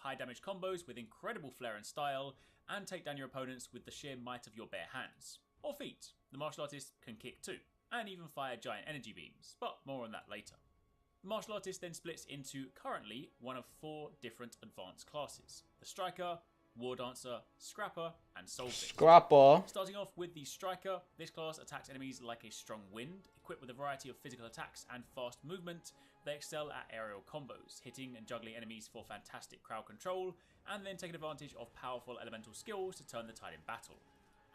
high damage combos with incredible flair and style, and take down your opponents with the sheer might of your bare hands. Or feet. The martial artist can kick too, and even fire giant energy beams, but more on that later. The martial artist then splits into, currently, one of 4 different advanced classes. The Striker, War Dancer, Scrapper, and Soulfist. Scrapper. Starting off with the Striker, this class attacks enemies like a strong wind. Equipped with a variety of physical attacks and fast movement, they excel at aerial combos, hitting and juggling enemies for fantastic crowd control, and then taking advantage of powerful elemental skills to turn the tide in battle.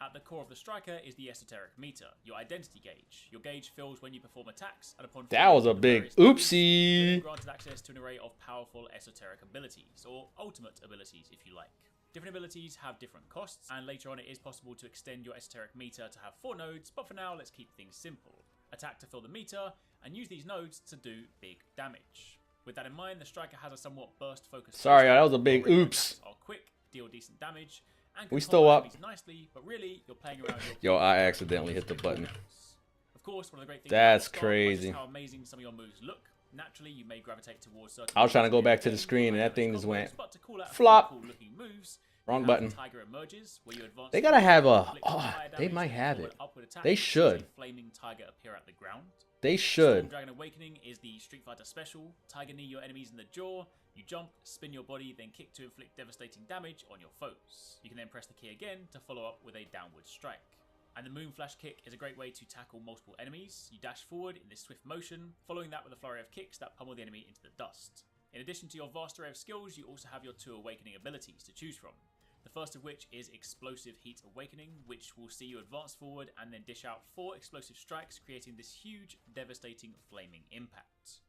At the core of the Striker is the Esoteric Meter, your identity gauge. Your gauge fills when you perform attacks, and upon that was a big oopsie. you're granted access to an array of powerful esoteric abilities, or ultimate abilities if you like. Different abilities have different costs, and later on it is possible to extend your Esoteric Meter to have 4 nodes, but for now let's keep things simple. Attack to fill the meter, and use these nodes to do big damage. With that in mind, the Striker has a somewhat burst focused. Sorry, that was a big oops. Are quick, deal decent damage, and we still up nicely, but really you're playing around yo, I accidentally hit the button. Of course, one of the great things that's about crazy. is how amazing some of your moves look. Naturally, you may gravitate towards certain I was trying to go back to the screen and that thing just went flop. Moves, wrong button. Tiger emerges, where you advance they gotta have a they might have it. They should. Flaming tiger appear at the ground. They should. Dragon Awakening is the Street Fighter special. Tiger knee your enemies in the jaw. You jump, spin your body, then kick to inflict devastating damage on your foes. You can then press the key again to follow up with a downward strike. And the Moon Flash Kick is a great way to tackle multiple enemies. You dash forward in this swift motion, following that with a flurry of kicks that pummel the enemy into the dust. In addition to your vast array of skills, you also have your 2 awakening abilities to choose from. The first of which is Explosive Heat Awakening, which will see you advance forward and then dish out 4 explosive strikes, creating this huge, devastating, flaming impact.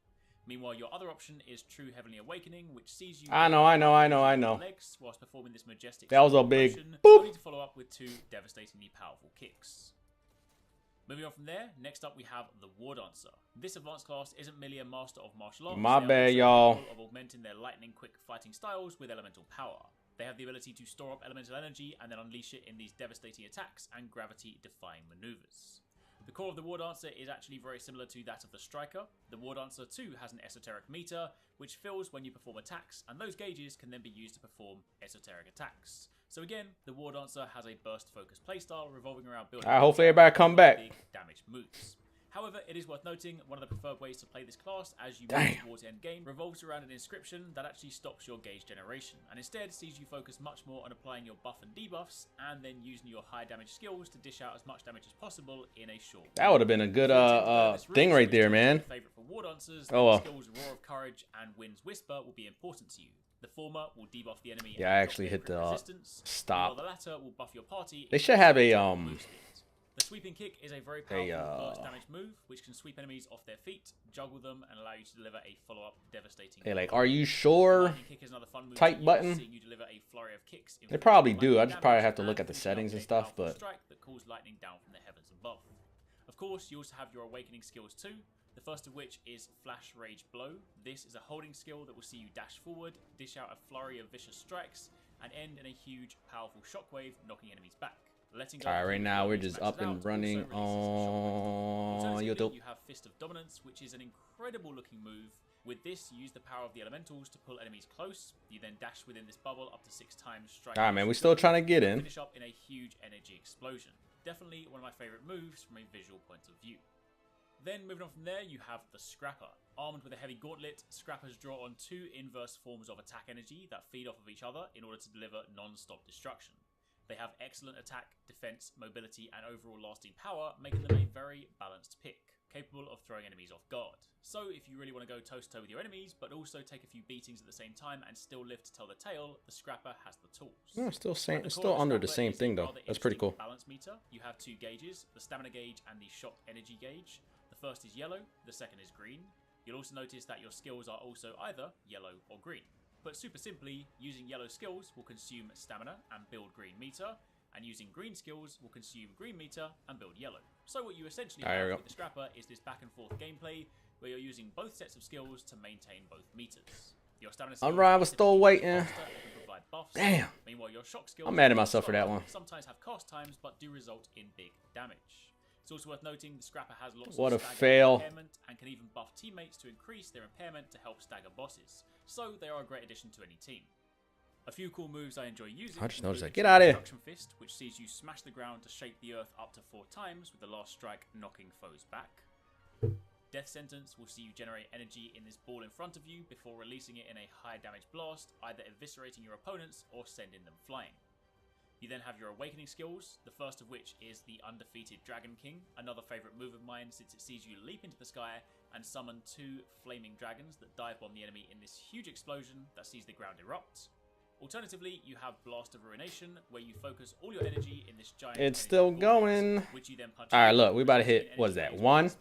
Meanwhile, your other option is True Heavenly Awakening, which sees you I know. legs whilst performing this majestic that was a big motion, boop. only to follow up with 2 devastatingly powerful kicks. Moving on from there, next up we have the War Dancer. This advanced class isn't merely a master of martial arts. My bad, y'all. Of augmenting their lightning quick fighting styles with elemental power. They have the ability to store up elemental energy and then unleash it in these devastating attacks and gravity-defying maneuvers. The core of the War Dancer is actually very similar to that of the Striker. The War Dancer too has an Esoteric Meter, which fills when you perform attacks, and those gauges can then be used to perform esoteric attacks. So again, the War Dancer has a burst-focused playstyle revolving around building hopefully everybody come back. Big damage moves. However, it is worth noting, one of the preferred ways to play this class as you move towards end game revolves around an inscription that actually stops your gauge generation, and instead sees you focus much more on applying your buff and debuffs, and then using your high damage skills to dish out as much damage as possible in a short that would have been a good thing right there, man. Favorite for War Dancers, oh well. Skills Roar of Courage and Wind's Whisper will be important to you. The former will debuff the enemy. Yeah, I actually hit the stop. While the latter will buff your party. They should have a The Sweeping Kick is a very powerful burst damage move, which can sweep enemies off their feet, juggle them, and allow you to deliver a follow-up devastating. Hey, like, are you sure? Kick is another fun move type button. You deliver a flurry of kicks they probably do. I just probably have to look at the settings and stuff, but. Strike that calls lightning down from the heavens above. Of course, you also have your awakening skills too. The first of which is Flash Rage Blow. This is a holding skill that will see you dash forward, dish out a flurry of vicious strikes, and end in a huge, powerful shockwave, knocking enemies back. Alright, right now we're just up and running on YouTube. You have Fist of Dominance, which is an incredible looking move. With this, you use the power of the elementals to pull enemies close. You then dash within this bubble up to 6 times. Alright, man, we're still trying to get in. Finish up in a huge energy explosion. Definitely one of my favorite moves from a visual point of view. Then moving on from there, you have the Scrapper. Armed with a heavy gauntlet, Scrappers draw on 2 inverse forms of attack energy that feed off of each other in order to deliver non-stop destruction. They have excellent attack, defense, mobility, and overall lasting power, making them a very balanced pick, capable of throwing enemies off guard. So if you really want to go toe-to-toe with your enemies, but also take a few beatings at the same time and still live to tell the tale, the Scrapper has the tools. No, it's still under the same thing though. That's pretty cool. Balance meter. You have 2 gauges, the stamina gauge and the shock energy gauge. The first is yellow, the second is green. You'll also notice that your skills are also either yellow or green. But super simply, using yellow skills will consume stamina and build green meter, and using green skills will consume green meter and build yellow. So what you essentially have with the Scrapper is this back and forth gameplay where you're using both sets of skills to maintain both meters. Your stamina skills I was still waiting. Buffs. Damn. Meanwhile, your shock skills I'm mad at myself for that one. Sometimes have cast times, but do result in big damage. It's also worth noting the Scrapper has lots of fail impairment and can even buff teammates to increase their impairment to help stagger bosses. So they are a great addition to any team. A few cool moves I enjoy using. I just noticed that. include Get out of here. Destruction Fist, which sees you smash the ground to shake the earth up to 4 times, with the last strike knocking foes back. Death Sentence will see you generate energy in this ball in front of you before releasing it in a high damage blast, either eviscerating your opponents or sending them flying. You then have your Awakening skills, the first of which is the Undefeated Dragon King, another favourite move of mine since it sees you leap into the sky and summon 2 flaming dragons that dive bomb the enemy in this huge explosion that sees the ground erupt. Alternatively, you have Blast of Ruination, where you focus all your energy in this giant... It's still going. Which you then punch. All right, look, we about to hit, what is that, 1?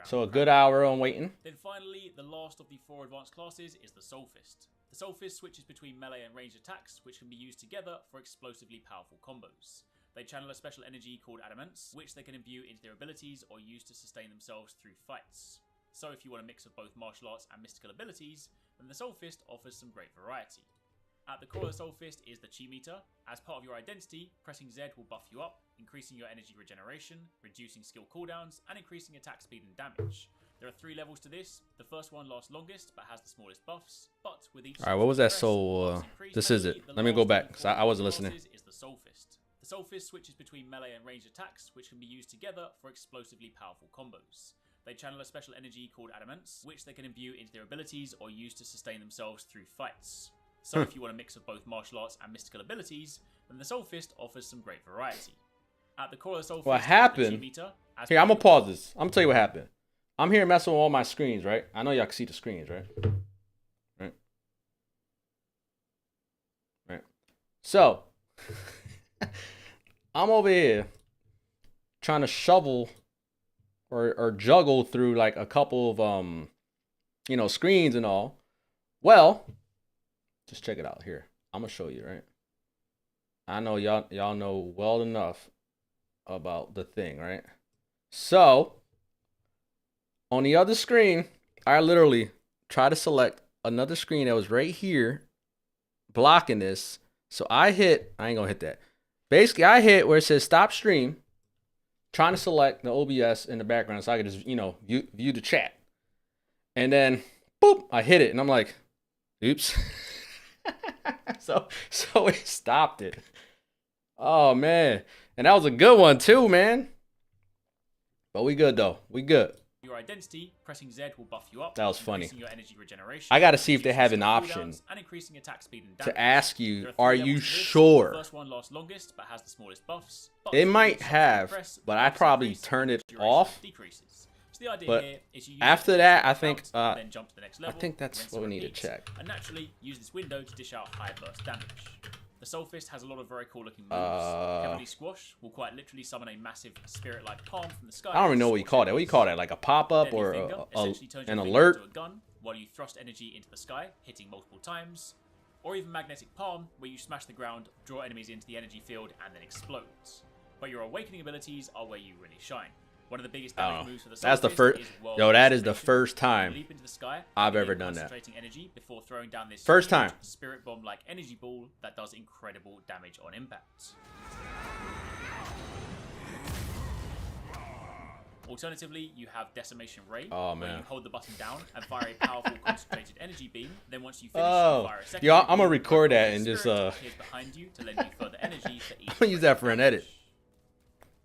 So a good hour on waiting. Then finally, the last of the 4 advanced classes is the Soul Fist. The Soul Fist switches between melee and ranged attacks, which can be used together for explosively powerful combos. They channel a special energy called Adamance, which they can imbue into their abilities or use to sustain themselves through fights. So if you want a mix of both martial arts and mystical abilities, then the Soul Fist offers some great variety. At the core of the Soul Fist is the Chi Meter. As part of your identity, pressing Z will buff you up, increasing your energy regeneration, reducing skill cooldowns, and increasing attack speed and damage. There are 3 levels to this. The first one lasts longest, but has the smallest buffs. But with each... All right, what was that soul? This is it. Let me go back, because I wasn't listening. Is the Soul Fist. The Soul Fist switches between melee and ranged attacks, which can be used together for explosively powerful combos. They channel a special energy called Adamance, which they can imbue into their abilities or use to sustain themselves through fights. So if you want a mix of both martial arts and mystical abilities, then the Soul Fist offers some great variety. At the core of the Soul Fist, what happened? Here, I'm gonna pause this. I'm gonna tell you what happened. I'm here messing with all my screens, right? I know y'all can see the screens, right? Right. So I'm over here trying to shovel or juggle through like a couple of screens and all. Well, just check it out here. I'm gonna show you, right? I know y'all know well enough about the thing, right? So on the other screen, I literally try to select another screen that was right here blocking this. So I ain't gonna hit that. Basically, I hit where it says stop stream, trying to select the OBS in the background so I could just, view the chat. And then, boop, I hit it and I'm like, oops. So it stopped it. Oh, man. And that was a good one too, man. But we good though. We good. Your identity, pressing Z will buff you up. That was funny. Your energy regeneration, I got to see if they have an option and increasing attack speed and damage. to ask you, are you sure? The first one lasts longest, but has the smallest buffs. They might have, but I probably turned it off. Decreases. So the idea but here is you after that, I think then jump to the next level, I think that's what we need to check. And naturally, use this window to dish out high burst damage. The Soul Fist has a lot of very cool looking moves. Heavily Squash will quite literally summon a massive spirit-like palm from the sky. I don't even know what you call that. What do you call that? Like a pop-up or an alert? Into a gun while you thrust energy into the sky, hitting multiple times. Or even Magnetic Palm, where you smash the ground, draw enemies into the energy field, and then explodes. But your Awakening abilities are where you really shine. One of the biggest damage moves for the Soul That's the Fist first. is Yo, that is the first time leap into the sky, I've ever done that. Energy before throwing down this first time spirit bomb like energy ball that does incredible damage on impact. Alternatively, you have Decimation Ray, where you hold the button down and fire a powerful concentrated energy beam. Then once you finish, you fire a second. Yo, I'm gonna record that and just behind you to lend you further energy for each. I'm gonna use that for an edit.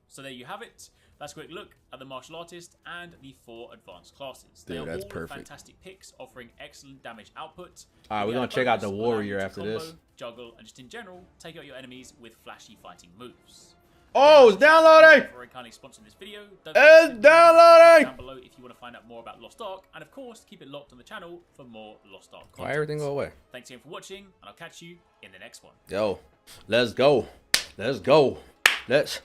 So there you have it. That's a quick look at the martial artist and the 4 advanced classes. Dude, they are that's all perfect. Fantastic picks offering excellent damage output. Alright, we're gonna check out the warrior after this. Juggle, and just in general, take out your enemies with flashy fighting moves. Oh, it's downloading! For kindly sponsoring this video, it's downloading! Down below if you want to find out more about Lost Ark, and of course, keep it locked on the channel for more Lost Ark content. Why everything go away? Thanks again for watching, and I'll catch you in the next one. Yo, let's go. Let's go. Let's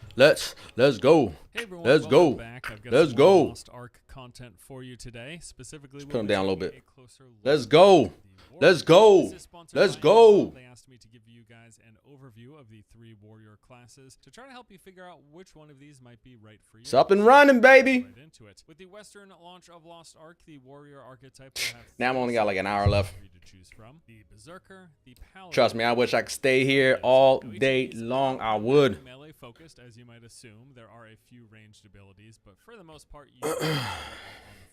go. Hey everyone, let's go. Back. I've got let's some go. Lost Ark content for you today. Specifically, put them down a little bit. Let's go. Let's go. Let's go. They asked me to give you guys an overview of the 3 warrior classes to try to help you figure out which one of these might be right for you. It's up and running, baby. Right into it. With the Western launch of Lost Ark, the warrior archetype will have now I've only got like an hour left. To choose from. The Berserker, the Paladin. Trust me, I wish I could stay here all day long. I would. Melee focused, as you might assume. There are a few ranged abilities, but for the most part, you on the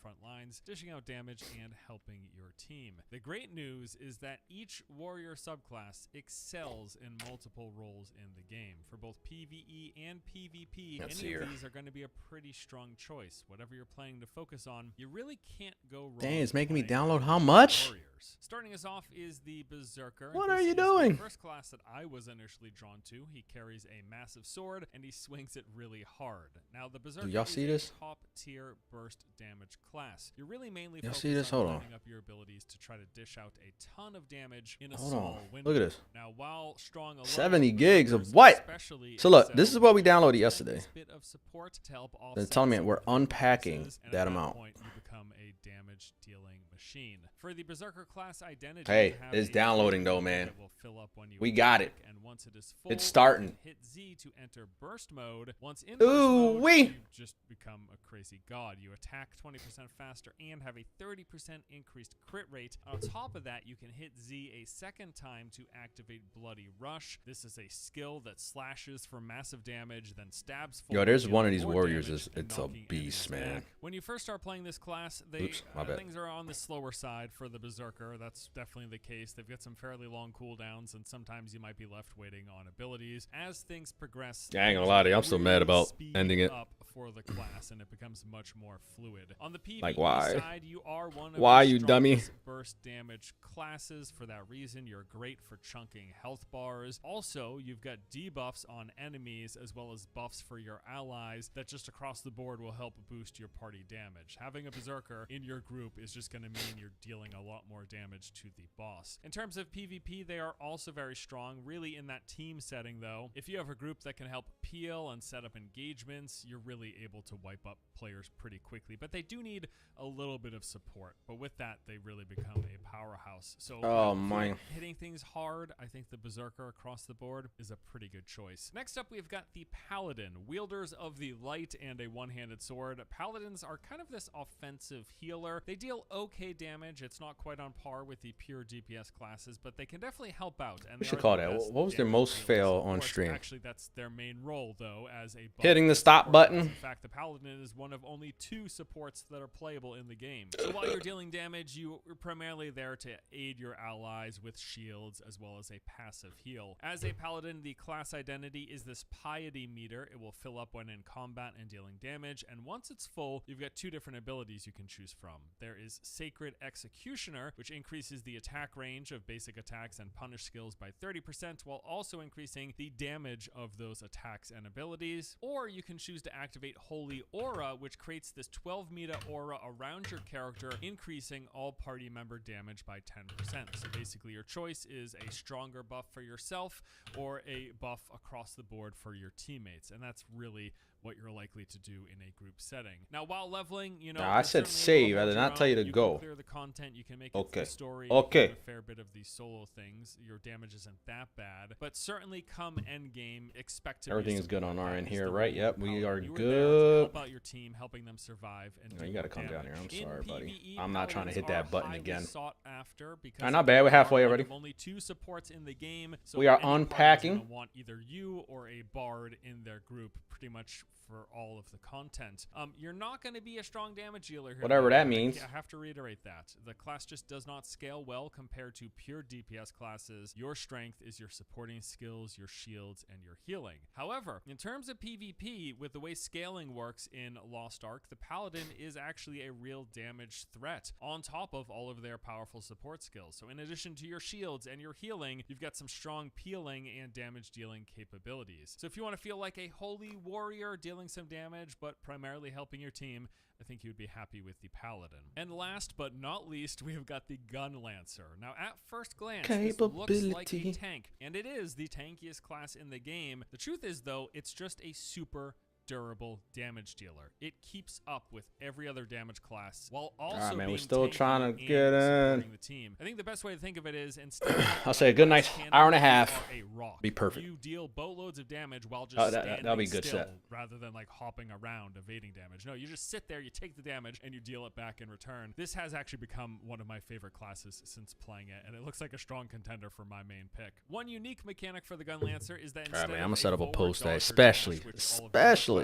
front lines, dishing out damage and helping your team. The great news is that each warrior subclass excels in multiple roles in the game. For both PvE and PvP, any of these are going to be a pretty strong choice. Whatever you're planning to focus on, you really can't go wrong. Dang, it's making me download how much? Warriors. Starting us off is the Berserker. What are you doing? The first class that I was initially drawn to. He carries a massive sword and he swings it really hard. Now the Berserker is a top tier burst damage class. You're really mainly focused on lining up your abilities to try to dish out a ton of damage in a small window. Look at this. Now while strong alone, 70 gigs of what? So look, this is what we downloaded yesterday. Bit of support to help They're telling me we're unpacking that amount. You become a damage dealing machine. For the Berserker class identity, hey, it's downloading though, man. We got it. And once it is full, it's starting. Hit Z to enter burst mode. Once in burst mode, you just become a crazy god. You attack 20% faster and have a 30% increased crit rate. On top of that, you can hit Z a second time to activate Bloody Rush. This is a skill that slashes for massive damage, then stabs for. Yo, there's one of these warriors. It's a beast, man. When you first start playing this class, things are on the slower side for the Berserker. That's definitely the case. They've got some fairly long cooldowns, and sometimes you might be left waiting on abilities. As things progress, I ain't gonna lie to you, I'm still mad about ending it. Up for the class, and it becomes much more fluid. On the PvE side, you are one of you dummy burst damage classes. For that reason, you're great for chunking health bars. Also, you've got debuffs on enemies as well as buffs for your allies that just across the board will help boost your party damage. Having a Berserker in your group is just going to mean you're dealing a lot more damage to the boss. In terms of PvP, they are also very strong, really in that team setting though. If you have a group that can help peel and set up engagements, you're really able to wipe up players pretty quickly, but they do need a little bit of support. But with that, they really become a powerhouse. So hitting things hard, I think the Berserker across the board is a pretty good choice. Next up, we've got the Paladin, wielders of the light and a one-handed sword. Paladins are kind of this offensive healer. They deal okay damage. It's not quite on par with the pure DPS classes, but they can definitely help out. And we should call that. What was their most fail on stream? Actually, that's their main role, though, as a hitting the stop button. In fact, the Paladin is one of only 2 supports that are playable in the game. So while you're dealing damage, you're primarily there to aid your allies with shields as well as a passive heal. As a Paladin, the class identity is this piety meter. It will fill up when in combat and dealing damage, and once it's full, you've got 2 different abilities you can choose from. There is Sacred Executioner, which increases the attack range of basic attacks and punish skills by 30%, while also increasing the damage of those attacks and abilities. Or you can choose to activate Holy Aura, which creates this 12 meter aura around your character, increasing all party member damage by 10%. So basically your choice is a stronger buff for yourself or a buff across the board for your teammates, and that's really what you're likely to do in a group setting. Now, while leveling, you know, I said save. I did not tell you to go. Clear the content. You can make it through the story. Okay. A fair bit of these solo things. Your damage isn't that bad, but certainly come end game, expect to. Everything is good on our end here, right? Yep, we are good. Help out your team, helping them survive. And you got to come down here. I'm sorry, buddy. PvE, I'm not trying to hit that button again. Sought after because not bad. We're halfway already. Only 2 supports in the game. So we are unpacking. Want either you or a bard in their group, pretty much for all of the content. You're not going to be a strong damage dealer here. Whatever that means. I have to reiterate that. The class just does not scale well compared to pure DPS classes. Your strength is your supporting skills, your shields, and your healing. However, in terms of PvP, with the way scaling works in Lost Ark, the Paladin is actually a real damage threat on top of all of their powerful support skills. So in addition to your shields and your healing, you've got some strong peeling and damage dealing capabilities. So if you want to feel like a holy warrior dealing some damage, but primarily helping your team, I think you'd be happy with the Paladin. And last but not least, we've got the Gun Lancer. Now, at first glance, this looks like a tank, and it is the tankiest class in the game. The truth is, though, it's just a super durable damage dealer. It keeps up with every other damage class while also being we're still trying to get in the team. I think the best way to think of it is instead of I'll say a good nice hour and a half. Be perfect. You deal boatloads of damage while just that'll be good still, set. rather than like hopping around evading damage. No, you just sit there, you take the damage, and you deal it back in return. This has actually become one of my favorite classes since playing it, and it looks like a strong contender for my main pick. One unique mechanic for the Gun Lancer is that instead I'm gonna of set up a post that damage, especially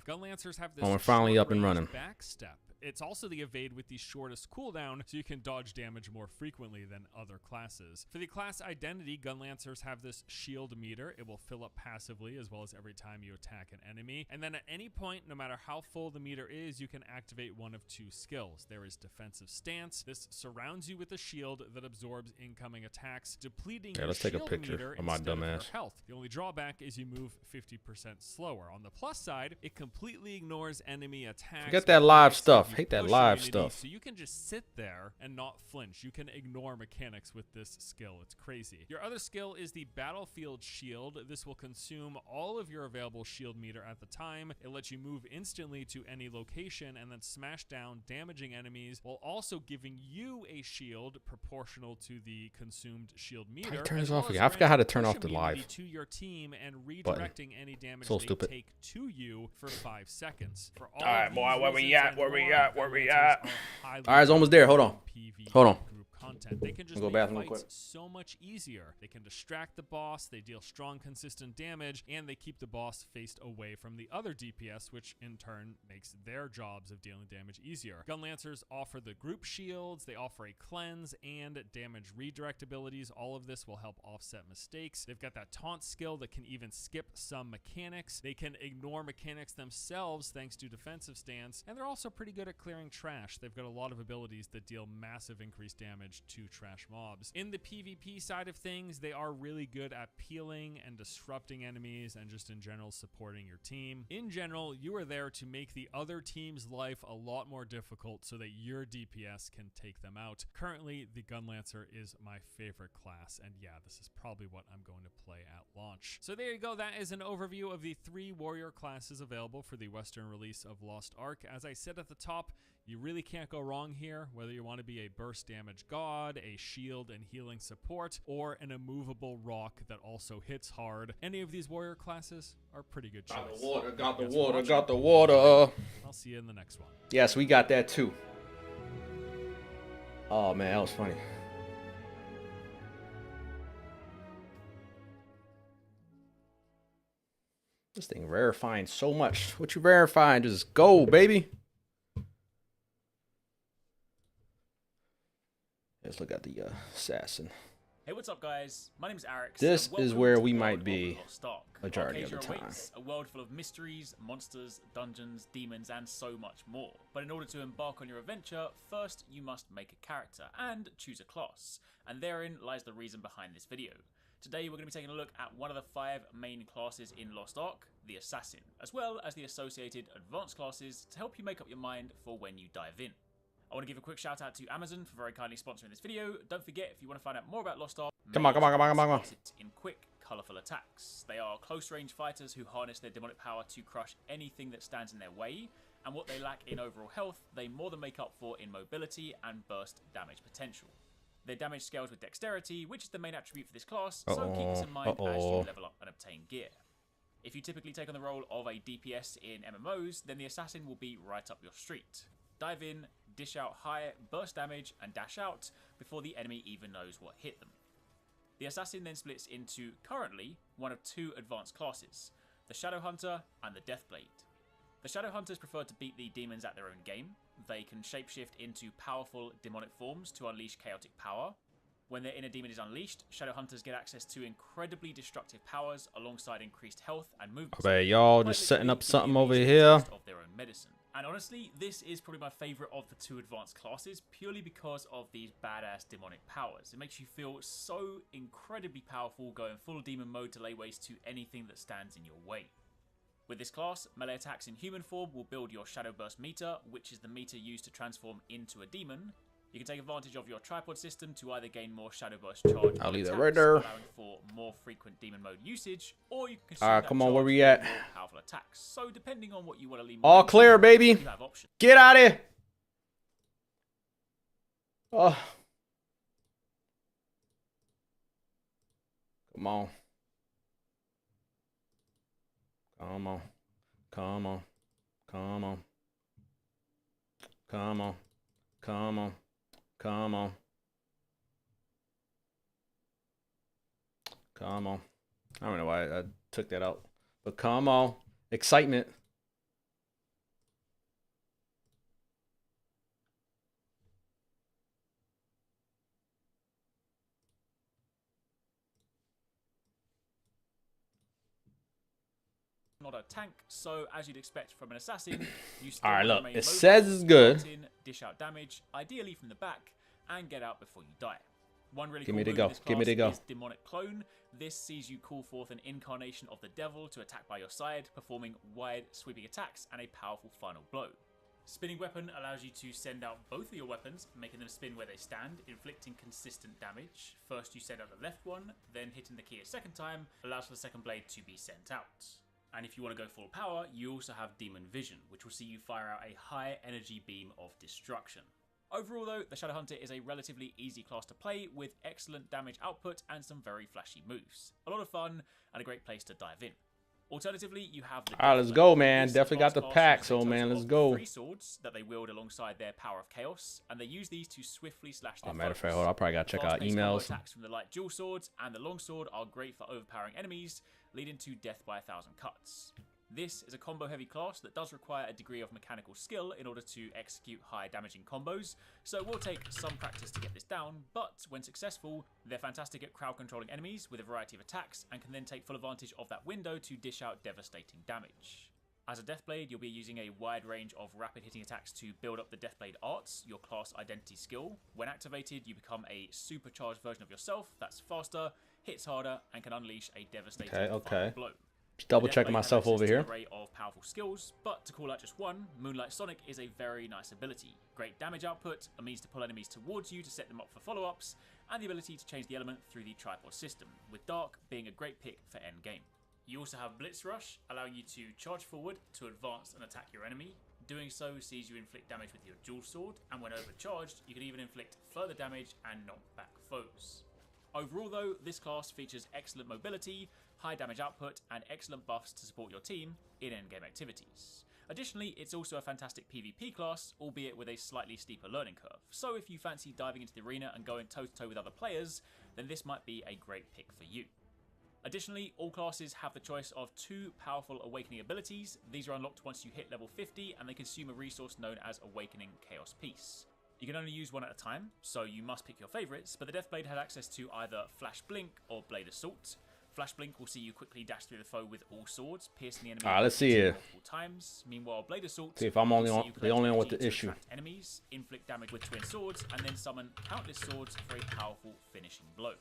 Gun Lancers have when we're finally up and running. backstep. It's also the evade with the shortest cooldown, so you can dodge damage more frequently than other classes. For the class identity, Gun Lancers have this shield meter. It will fill up passively as well as every time you attack an enemy. And then at any point, no matter how full the meter is, you can activate one of two skills. There is Defensive Stance. This surrounds you with a shield that absorbs incoming attacks, depleting your let's take a shield picture meter of my instead of your dumbass. health. The only drawback is you move 50% slower. On the plus side, it completely ignores enemy attacks. Forget that live Makes stuff. you Hate that push live immunity, stuff. So you can just sit there and not flinch. You can ignore mechanics with this skill. It's crazy. Your other skill is the Battlefield Shield. This will consume all of your available shield meter at the time. It lets you move instantly to any location and then smash down damaging enemies while also giving you a shield proportional to the consumed shield meter. Turn this as well off as again. I forgot how to turn push off the immunity live to your team and redirecting any damage So they stupid. take to you for 5 seconds. For all Alright, of boy, these where we reasons at? and Where we more, at? Where we Gun at? Lancers are highly Alright, it's almost there. Hold on. recommended in PvE Hold on. group content. They can just Go make bathroom real fights quick. so much easier. They can distract the boss, they deal strong, consistent damage, and they keep the boss faced away from the other DPS, which in turn makes their jobs of dealing damage easier. Gun Lancers offer the group shields, they offer a cleanse and damage redirect abilities. All of this will help offset mistakes. They've got that taunt skill that can even skip some mechanics. They can ignore mechanics themselves thanks to defensive stance, and they're also pretty good at clearing trash. They've got a lot of abilities that deal massive increased damage to trash mobs. In the PvP side of things, they are really good at peeling and disrupting enemies and just in general supporting your team. In general, you are there to make the other team's life a lot more difficult so that your DPS can take them out. Currently, the Gun Lancer is my favorite class, and yeah, this is probably what I'm going to play at launch. So there you go. That is an overview of the 3 warrior classes available for the Western release of Lost Ark. As I said at the top, you really can't go wrong here, whether you want to be a burst damage god, a shield and healing support, or an immovable rock that also hits hard. Any of these warrior classes are pretty good choice. Got the water, got the Thank you guys for water, watching. got the water. I'll see you in the next one. Yes, we got that too. Oh man, that was funny. This thing verifying so much. What you verifying? Just go, baby. Let's look at the assassin. Hey, what's up, guys? My name is Arix. This and is welcome where to we the might world of be Lost Ark. majority of the Arcadia time. awaits a world full of mysteries, monsters, dungeons, demons, and so much more. But in order to embark on your adventure, first you must make a character and choose a class. And therein lies the reason behind this video. Today we're going to be taking a look at one of the 5 main classes in Lost Ark, the Assassin, as well as the associated advanced classes to help you make up your mind for when you dive in. I want to give a quick shout out to Amazon for very kindly sponsoring this video. Don't forget, if you want to find out more about Lost Ark, Come on. in quick, colourful attacks. They are close-range fighters who harness their demonic power to crush anything that stands in their way, and what they lack in overall health, they more than make up for in mobility and burst damage potential. Their damage scales with dexterity, which is the main attribute for this class, so keep this in mind as you level up and obtain gear. If you typically take on the role of a DPS in MMOs, then the Assassin will be right up your street. Dive in, dish out high burst damage, and dash out before the enemy even knows what hit them. The Assassin then splits into, currently, one of 2 advanced classes, the ShadowHunter and the Deathblade. The ShadowHunters prefer to beat the demons at their own game. They can shapeshift into powerful demonic forms to unleash chaotic power. When their inner demon is unleashed, Shadowhunters get access to incredibly destructive powers alongside increased health and movement. Okay, y'all just setting up something over here. Of their own medicine. And honestly, this is probably my favourite of the 2 advanced classes, purely because of these badass demonic powers. It makes you feel so incredibly powerful, going full demon mode to lay waste to anything that stands in your way. With this class, melee attacks in human form will build your Shadow Burst meter, which is the meter used to transform into a demon. You can take advantage of your tripod system to either gain more Shadow Burst charge, I'll leave that attacks, right there. allowing for more frequent demon mode usage, or you can consume Alright, that come on, where charge we for at? more powerful attacks. So depending on what you want to lean All more into, clear, baby. you have options. Get out of here. Oh. Come on. Come on. Come on. Come on. Come on. Come on. Come on. Come on. I don't know why I took that out. But come on. Excitement. not a tank, so as you'd expect from an assassin, you still All right, look, remain it mobile, says it's good. cut in, dish out damage, ideally from the back, and get out before you die. One really Give cool me the move go. in this Give me the go. class is Demonic Clone. This sees you call forth an incarnation of the devil to attack by your side, performing wide sweeping attacks and a powerful final blow. Spinning Weapon allows you to send out both of your weapons, making them spin where they stand, inflicting consistent damage. First you send out the left one, then hitting the key a second time allows for the second blade to be sent out. And if you want to go full power, you also have Demon Vision, which will see you fire out a high energy beam of destruction. Overall though, the ShadowHunter is a relatively easy class to play with excellent damage output and some very flashy moves. A lot of fun and a great place to dive in. Alternatively, you have the Alright, let's Deathblade. go, man. This Definitely got the class pack, uses a so total man, let's of go. 3 swords that they wield alongside their Power of Chaos, and they use these to swiftly slash their Matter of foes. fact, hold on, I probably gotta check out Fast-paced combo emails. attacks from the light dual swords and the long sword are great for overpowering enemies, leading to death by 1,000 cuts. This is a combo heavy class that does require a degree of mechanical skill in order to execute high damaging combos, so it will take some practice to get this down, but when successful, they're fantastic at crowd controlling enemies with a variety of attacks and can then take full advantage of that window to dish out devastating damage. As a Deathblade, you'll be using a wide range of rapid hitting attacks to build up the Deathblade arts, your class identity skill. When activated, you become a supercharged version of yourself that's faster, hits harder, and can unleash a devastating final blow. Just double checking myself over here. An array of powerful skills, but to call out just one, Moonlight Sonic is a very nice ability. Great damage output, a means to pull enemies towards you to set them up for follow-ups, and the ability to change the element through the tripod system, with Dark being a great pick for endgame. You also have Blitz Rush, allowing you to charge forward to advance and attack your enemy. Doing so sees you inflict damage with your dual sword, and when overcharged, you can even inflict further damage and knock back foes. Overall though, this class features excellent mobility, high damage output, and excellent buffs to support your team in endgame activities. Additionally, it's also a fantastic PvP class, albeit with a slightly steeper learning curve, so if you fancy diving into the arena and going toe-to-toe with other players, then this might be a great pick for you. Additionally, all classes have the choice of 2 powerful Awakening abilities. These are unlocked once you hit level 50, and they consume a resource known as Awakening Chaos Piece. You can only use one at a time, so you must pick your favourites, but the Deathblade has access to either Flash Blink or Blade Assault. Flash Blink will see you quickly dash through the foe with all swords, piercing the enemy let's see it. multiple times. Meanwhile, Blade Assault See if I'm only will see on you the only one with collect the energy to issue. attract enemies, inflict damage with twin swords, and then summon countless swords for a powerful finishing blow.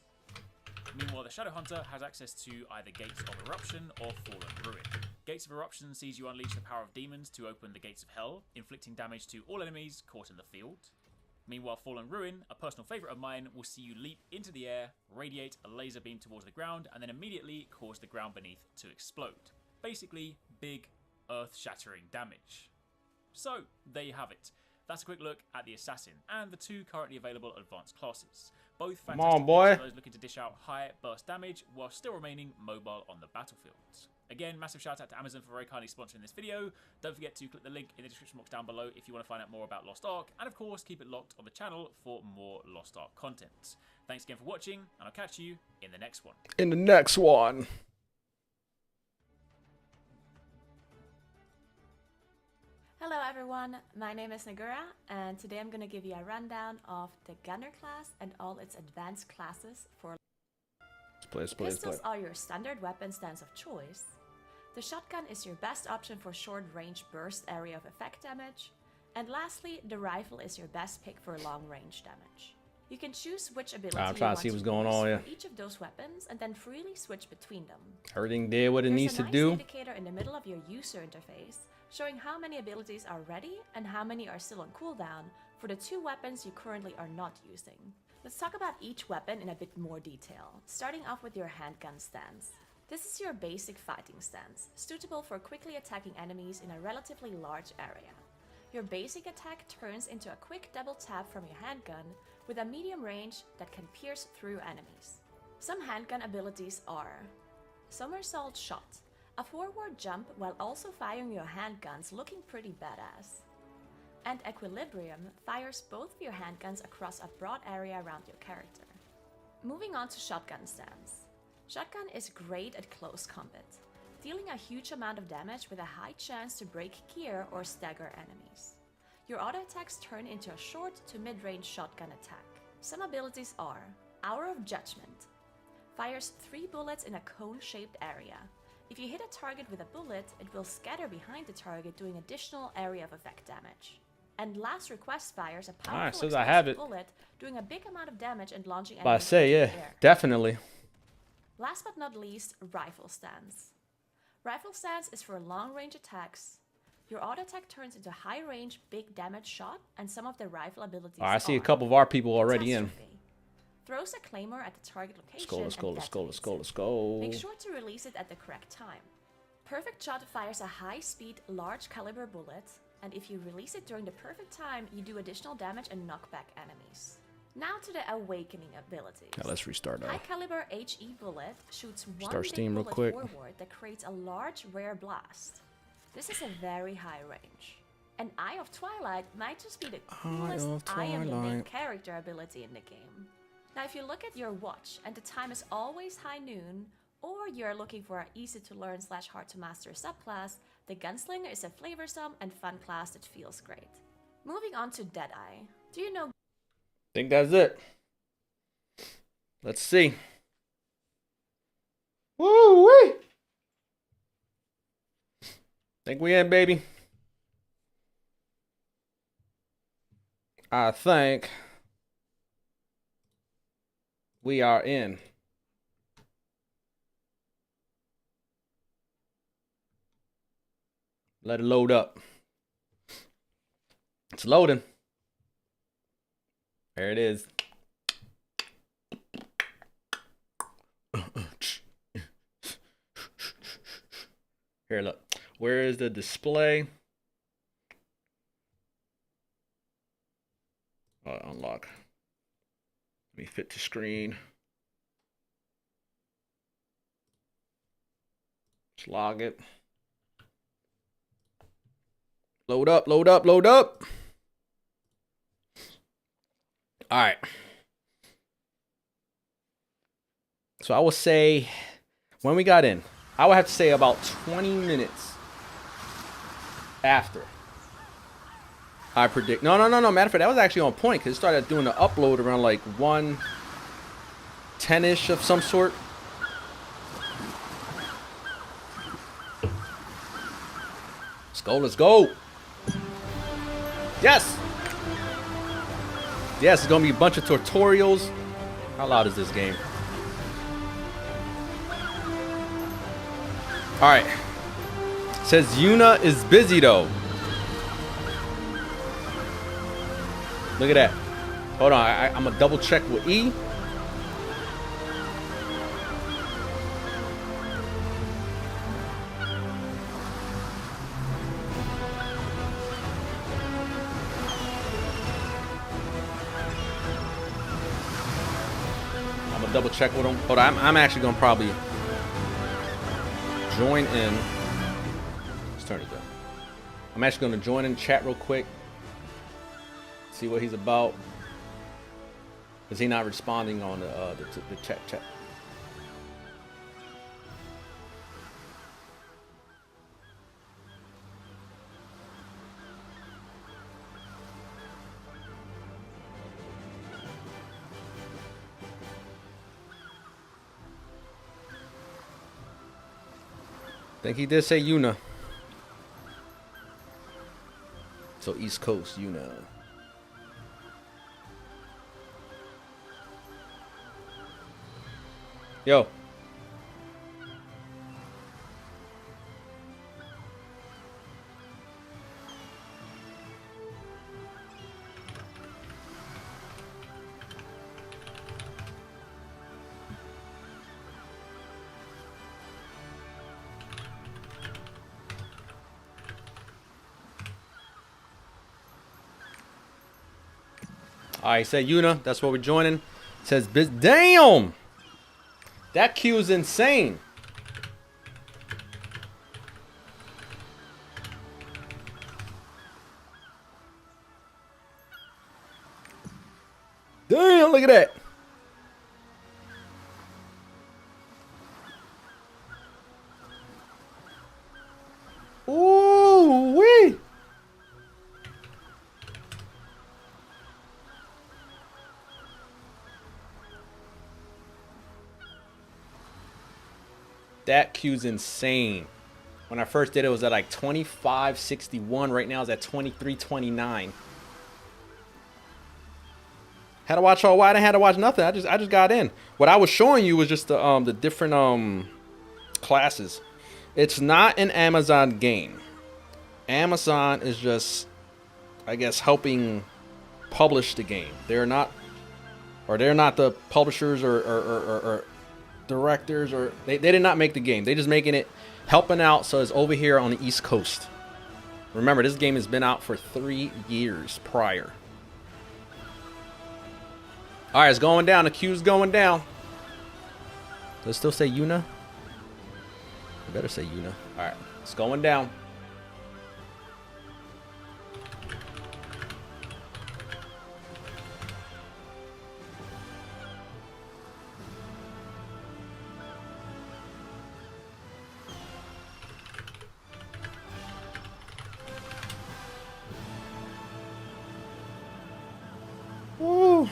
Meanwhile, the ShadowHunter has access to either Gates of Eruption or Fallen Ruin. Gates of Eruption sees you unleash the power of demons to open the Gates of Hell, inflicting damage to all enemies caught in the field. Meanwhile, Fallen Ruin, a personal favourite of mine, will see you leap into the air, radiate a laser beam towards the ground, and then immediately cause the ground beneath to explode. Basically, big, earth-shattering damage. So, there you have it. That's a quick look at the Assassin, and the 2 currently available advanced classes. Both fantastic picks for those looking to dish out high burst damage, while still remaining mobile on the battlefield. Again, massive shout out to Amazon for very kindly sponsoring this video. Don't forget to click the link in the description box down below if you want to find out more about Lost Ark, and of course keep it locked on the channel for more Lost Ark content. Thanks again for watching, and I'll catch you in the next one. In the next one. Hello everyone, my name is Nagura, and today I'm going to give you a rundown of the Gunner class and all its advanced classes for Pistols are your standard weapon stance of choice. The shotgun is your best option for short-range burst area of effect damage. And lastly, the rifle is your best pick for long-range damage. You can choose which ability I'm trying to see what's going on here. for each of those weapons and then freely switch between them. Everything did what it needs to do. There's a nice indicator in the middle of your user interface showing how many abilities are ready and how many are still on cooldown for the 2 weapons you currently are not using. Let's talk about each weapon in a bit more detail, starting off with your Handgun Stance. This is your basic fighting stance, suitable for quickly attacking enemies in a relatively large area. Your basic attack turns into a quick double tap from your handgun with a medium range that can pierce through enemies. Some handgun abilities are Somersault Shot, a forward jump while also firing your handguns looking pretty badass. And Equilibrium fires both of your handguns across a broad area around your character. Moving on to Shotgun Stance. Shotgun is great at close combat, dealing a huge amount of damage with a high chance to break gear or stagger enemies. Your auto attacks turn into a short to mid-range shotgun attack. Some abilities are Hour of Judgment. Fires 3 bullets in a cone-shaped area, If you hit a target with a bullet, it will scatter behind the target, doing additional area of effect damage. And Last Request fires a powerful since I have it. bullet, doing a big amount of damage and launching But I enemies say, into yeah, the air. definitely. Last but not least, Rifle Stance. Rifle Stance is for long-range attacks. Your auto attack turns into high-range, big damage shot, and some of the rifle abilities I see a are couple of our people already in. Catastrophe. Throws a claymore at the target location Let's go, let's go, and let's go, let's detonates go, it. let's go. Make sure to release it at the correct time. Perfect Shot fires a high-speed, large-caliber bullet, and if you release it during the perfect time, you do additional damage and knock back enemies. Now to the Awakening abilities. Now let's restart High now. caliber HE bullet shoots one Start big Steam real bullet quick. forward that creates a large rare blast. This is a very high range. An Eye of Twilight might just be the coolest I am the main Twilight. character ability in the game. Now if you look at your watch and the time is always high noon, or you're looking for an easy to learn / hard to master subclass, the Gunslinger is a flavorsome and fun class that feels great. Moving on to Deadeye. Do you know Think that's it. Let's see. Woo wee! Think we in, baby? I think we are in. Let it load up. It's loading. There it is. Here, look. Where is the display? Unlock. Let me fit to screen. Let's log it. Load up, load up, load up. All right. So I will say when we got in, I would have to say about 20 minutes after I predict. No. Matter of fact, that was actually on point because it started doing the upload around like 1:10-ish of some sort. Let's go, let's go. Yes. Yes, it's gonna be a bunch of tutorials. How loud is this game? All right. Says Yuna is busy though. Look at that. Hold on, I'm gonna double check with E. Double check with them. Hold on, I'm actually gonna probably join in. Let's turn it down. I'm actually gonna join in chat real quick. See what he's about. Is he not responding on the chat? I think he did say Yuna. So East Coast, Yuna. Yo. Alright, say Yuna, that's what we're joining. It says, damn! That queue is insane. Damn, look at that. Ooh, wee. That queue's insane. When I first did it, it was at like 25.61. Right now it's at 23.29. Had to watch all white. I had to watch nothing. I just got in. What I was showing you was just the different classes. It's not an Amazon game. Amazon is just, I guess, helping publish the game. They're not the publishers or directors, or they did not make the game. They just making it, helping out, so it's over here on the East Coast. Remember, this game has been out for 3 years prior. All right, it's going down. The queue's going down. Does it still say Una? It better say Una. All right, it's going down. Woo.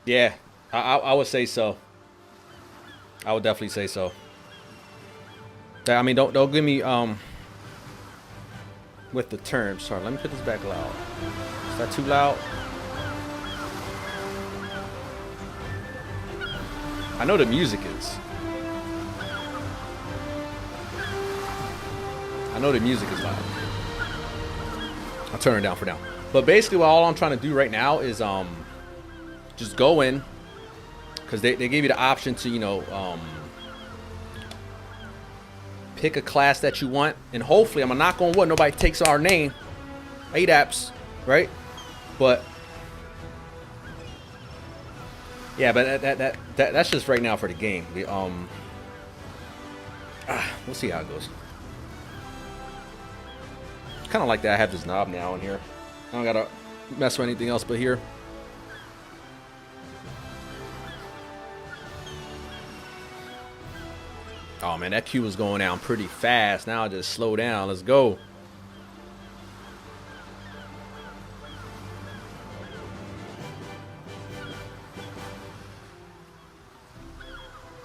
Yeah, I would say so. I would definitely say so. I mean, don't give me with the terms. Sorry, let me put this back loud. Is that too loud? I know the music is. I know the music is loud. I'll turn it down for now. But basically, all I'm trying to do right now is just go in, because they give you the option to, you know, pick a class that you want, and hopefully, I'm not gonna want nobody takes our name, ADAPS, right? But yeah, but that's just right now for the game. We'll see how it goes. Kind of like that. I have this knob now in here. I don't gotta mess with anything else but here. Oh man, that queue was going down pretty fast. Now I just slow down. Let's go.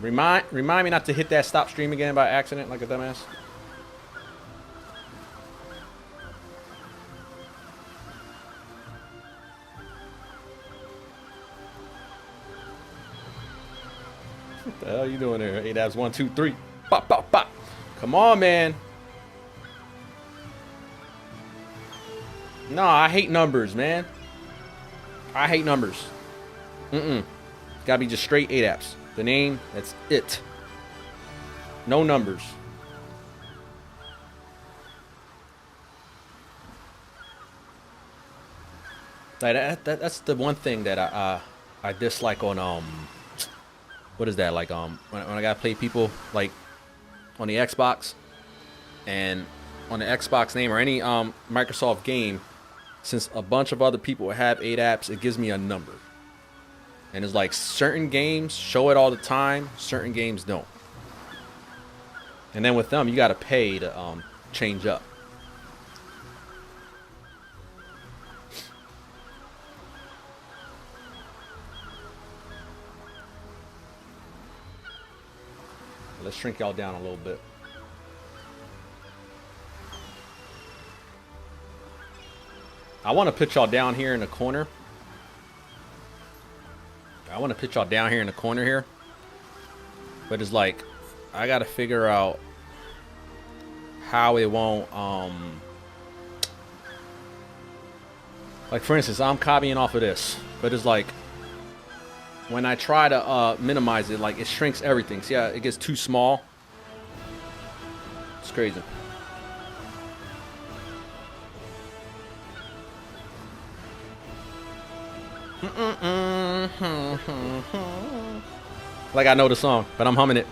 Remind me not to hit that stop stream again by accident like a dumbass. What the hell are you doing there? 8 abs, 1, 2, 3. Pop, pop, pop. Come on, man. No, I hate numbers, man. I hate numbers. Gotta be just straight 8 apps. The name, that's it. No numbers. Like that's the one thing that I dislike on what is that, like when I gotta play people like on the Xbox, and on the Xbox name or any Microsoft game, since a bunch of other people have 8 apps, it gives me a number. And it's like certain games show it all the time, certain games don't. And then with them, you got to pay to change up. Let's shrink y'all down a little bit. I want to put y'all down here in the corner. I want to put y'all down here in the corner here. But it's like, I got to figure out how it won't, like for instance, I'm copying off of this, but it's like, when I try to minimize it, like it shrinks everything. See how it gets too small? It's crazy. Like I know the song, but I'm humming it.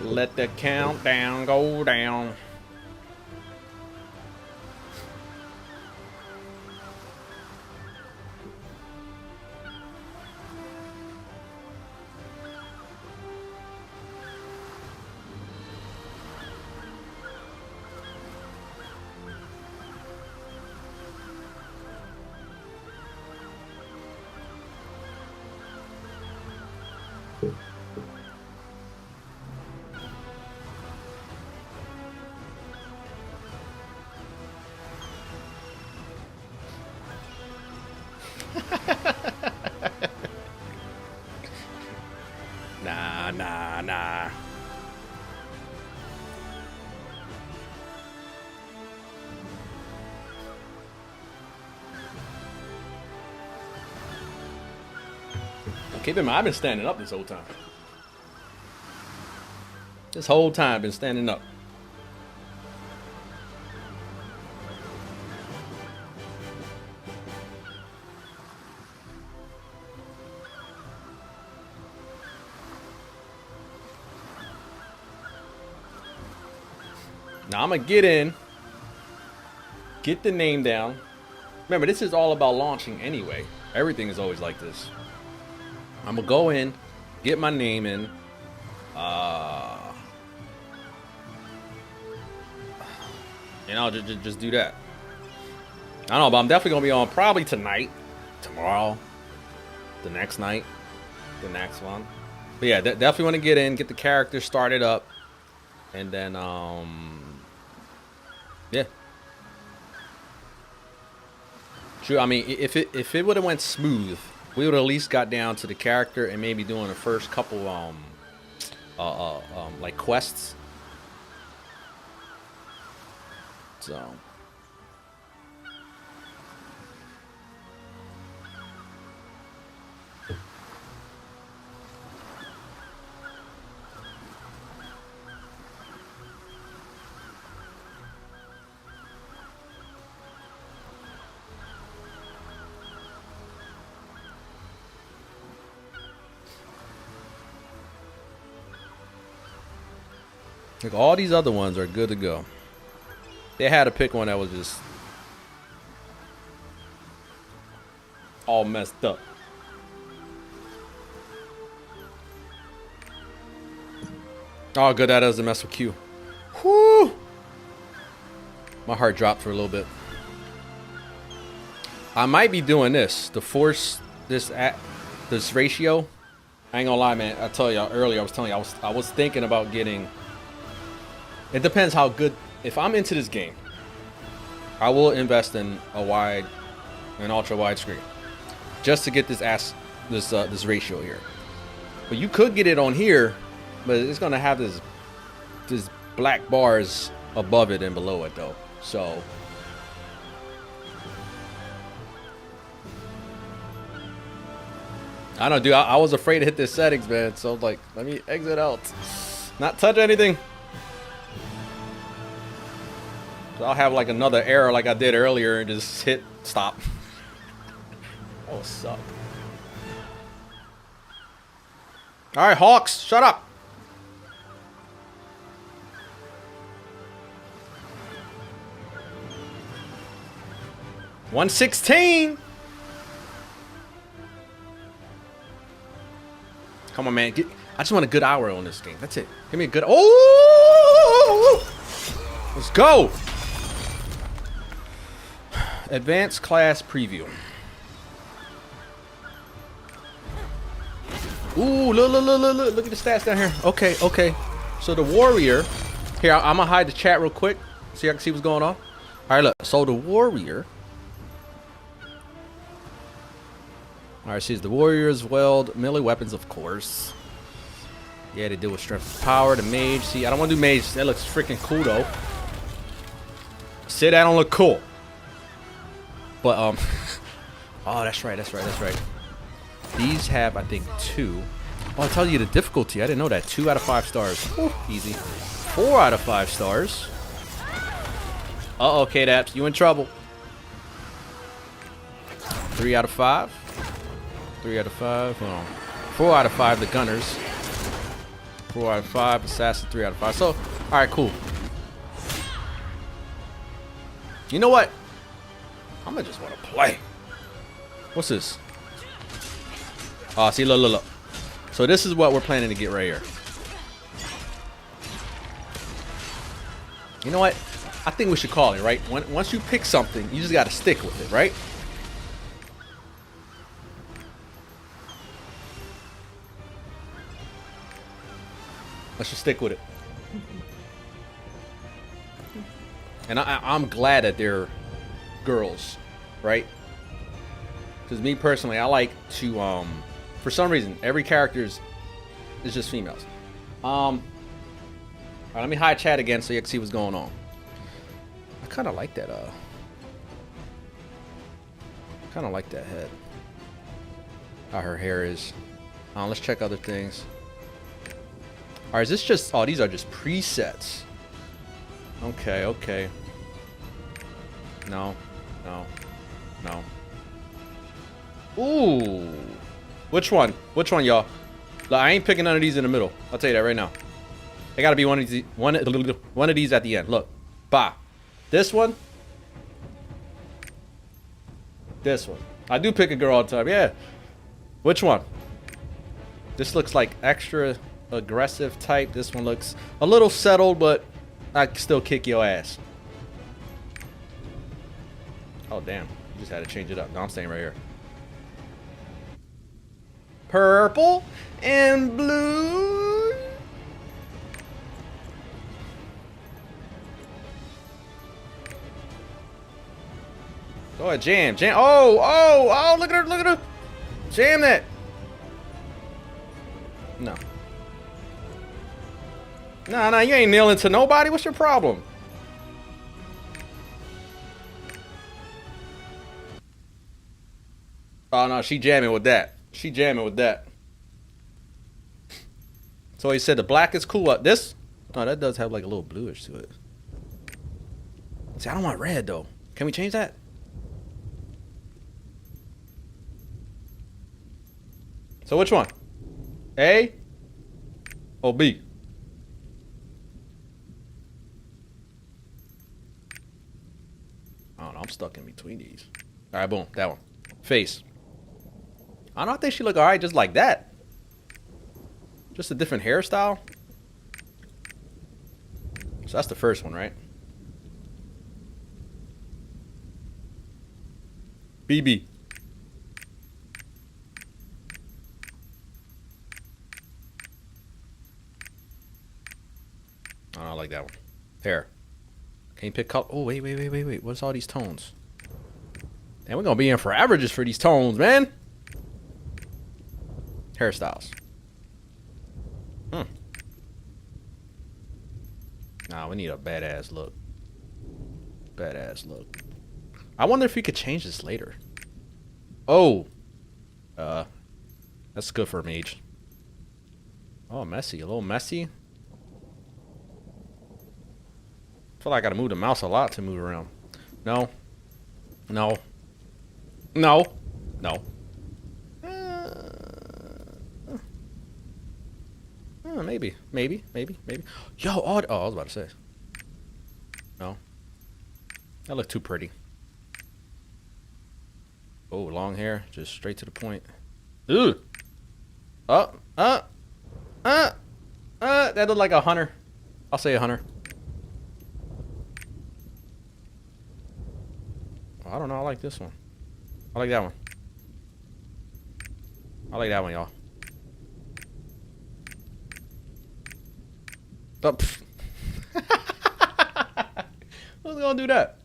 Let the countdown go down. Nah. Keep in mind, I've been standing up this whole time. This whole time, been standing up. Now I'm gonna get in, get the name down. Remember, this is all about launching anyway. Everything is always like this. I'm gonna go in, get my name in. And I'll just do that. I don't know, but I'm definitely gonna be on probably tonight, tomorrow, the next night, the next one. But yeah, definitely want to get in, get the character started up, and then yeah. True. I mean, if it would have went smooth, we would have at least got down to the character and maybe doing the first couple like quests. So. Like all these other ones are good to go. They had to pick one that was just all messed up. Oh, good, that doesn't mess with Q. Whoo! My heart dropped for a little bit. I might be doing this to force this ratio. I ain't gonna lie, man. I tell y'all earlier, I was thinking about getting. It depends how good. If I'm into this game, I will invest in an ultra wide screen, just to get this ratio here. But you could get it on here, but it's gonna have this black bars above it and below it though. So I don't know, dude. I was afraid to hit this settings, man. So like, let me exit out, not touch anything. I'll have like another error like I did earlier and just hit stop. Oh, suck. All right, Hawks, shut up. $116. Come on, man. I just want a good hour on this game. That's it. Give me a good. Oh! Let's go. Advanced class preview. Ooh, look at the stats down here. Okay. So the warrior. Here, I'm gonna hide the chat real quick so I can see what's going on. All right, look. So the warrior. All right, she's the warrior's weld melee weapons, of course. Yeah, they deal with strength, power. The mage. See, I don't want to do mage. That looks freaking cool though. Say that don't look cool. But oh, that's right. These have, I think, 2. Oh, I'll tell you the difficulty. I didn't know that. 2 out of 5 stars. Woo, easy. 4 out of 5 stars. Uh-oh, K-Daps, you in trouble. 3 out of 5. 3 out of 5. Hold on. 4 out of 5, the gunners. 4 out of 5. Assassin 3 out of 5. So, all right, cool. You know what? I'm gonna just want to play. What's this? Oh, see, look. So this is what we're planning to get right here. You know what? I think we should call it, right? Once you pick something, you just got to stick with it, right? Let's just stick with it. And I'm glad that they're girls, right? Because me personally, I like to, for some reason, every character is just females. All right, let me hide chat again so you can see what's going on. I kind of like that, kind of like that head. How her hair is. Let's check other things. All right, is this just, oh, these are just presets. Okay. No. Ooh. Which one, y'all? Look, I ain't picking none of these in the middle. I'll tell you that right now. It gotta be one of these at the end. Look. Bah. This one. This one. I do pick a girl all the time, yeah. Which one? This looks like extra aggressive type. This one looks a little settled, but I can still kick your ass. Oh, damn. You just had to change it up. No, I'm staying right here. Purple and blue. Go ahead, jam. Oh, look at her. Jam that. No. Nah, you ain't kneeling to nobody. What's your problem? Oh, no, she jamming with that. So he said the black is cool. This? Oh, that does have like a little bluish to it. See, I don't want red, though. Can we change that? So which one? A or B? I don't know. I'm stuck in between these. All right, boom. That one. Face. I don't think she look all right just like that. Just a different hairstyle. So that's the first one, right? BB. I don't like that one. Hair. Can you pick color? Oh, wait. What's all these tones? And we're going to be in forever just for these tones, man. Hairstyles. Nah, we need a badass look. I wonder if we could change this later. Oh. That's good for a mage. Oh, messy. A little messy. I feel like I gotta move the mouse a lot to move around. No. Maybe. Yo, oh, I was about to say. No. That looked too pretty. Oh, long hair. Just straight to the point. Ooh. That looked like a hunter. I'll say a hunter. I don't know. I like this one. I like that one. Y'all. Oh, who's gonna do that?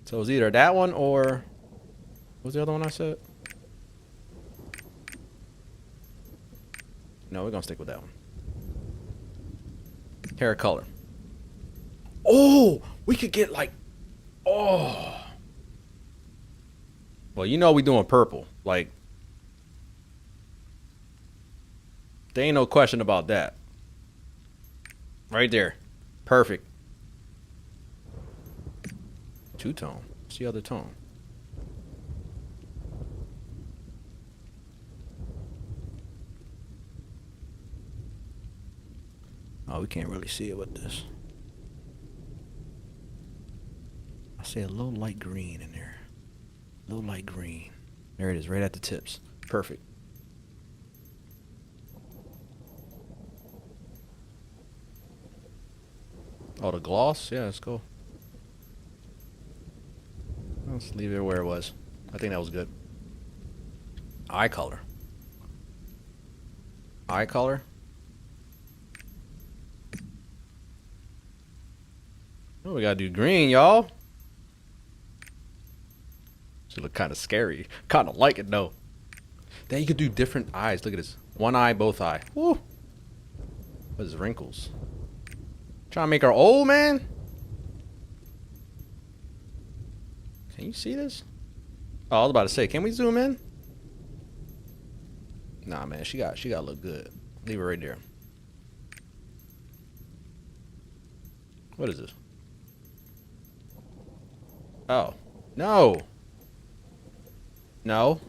So it's either that one or what was the other one I said? No, we're gonna stick with that one. Hair color. Oh, we could get like, oh. Well, you know we doing purple. Like, there ain't no question about that. Right there. Perfect. Two-tone. What's the other tone? Oh, we can't really see it with this. I say a little light green in there. A little light green. There it is, right at the tips. Perfect. Oh, the gloss? Yeah, let's go. Let's leave it where it was. I think that was good. Eye color. Eye color. Oh, we gotta do green, y'all. Should look kind of scary. Kind of like it, though. Then you could do different eyes. Look at this. One eye, both eye. Woo. What is wrinkles? Trying to make her old, man? Can you see this? Oh, I was about to say, can we zoom in? Nah, man, she got to look good. Leave it right there. What is this? Oh. No. No.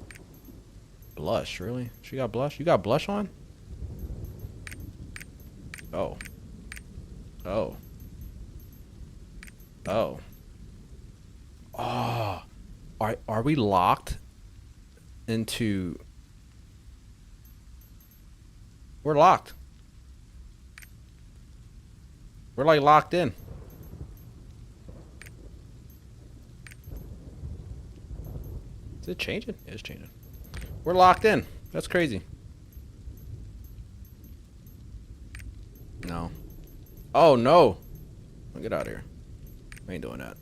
Blush, really? She got blush? You got blush on? Oh. Oh. Oh. Oh. Are we locked into... We're locked. We're like locked in. Is it changing? It is changing. We're locked in. That's crazy. No. Oh, no. Get out of here. We ain't doing that.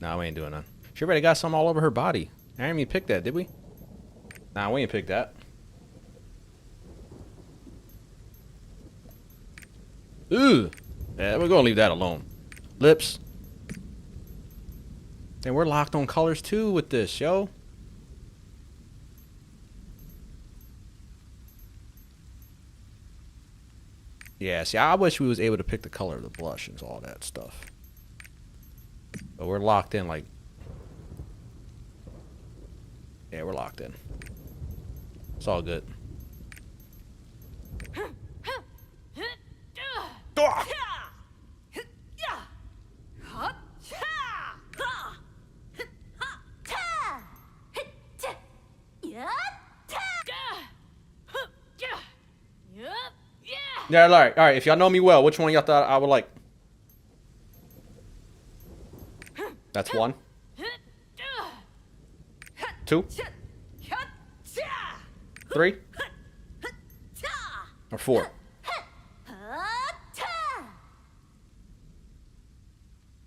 Nah, we ain't doing that. She already got some all over her body. I didn't even pick that, did we? Nah, we ain't pick that. Ooh. Yeah, we're gonna leave that alone. Lips. And we're locked on colors too with this, yo. Yeah, see, I wish we was able to pick the color of the blush and all that stuff. But we're locked in, like... Yeah, we're locked in. It's all good. Yeah, all right. If y'all know me well, which one y'all thought I would like? That's one. Two. Three. Or four.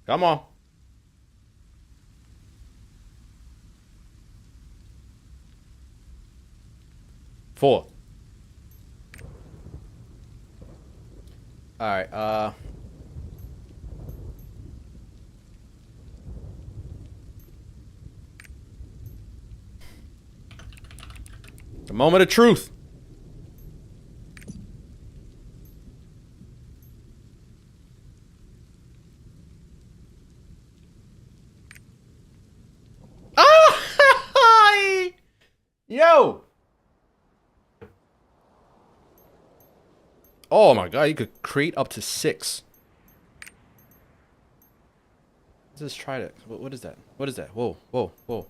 Come on. Four. All right, the moment of truth. Ah! Yo! Oh my god, you could create up to 6. Let's just try it. What is that? What is that? Whoa, whoa, whoa.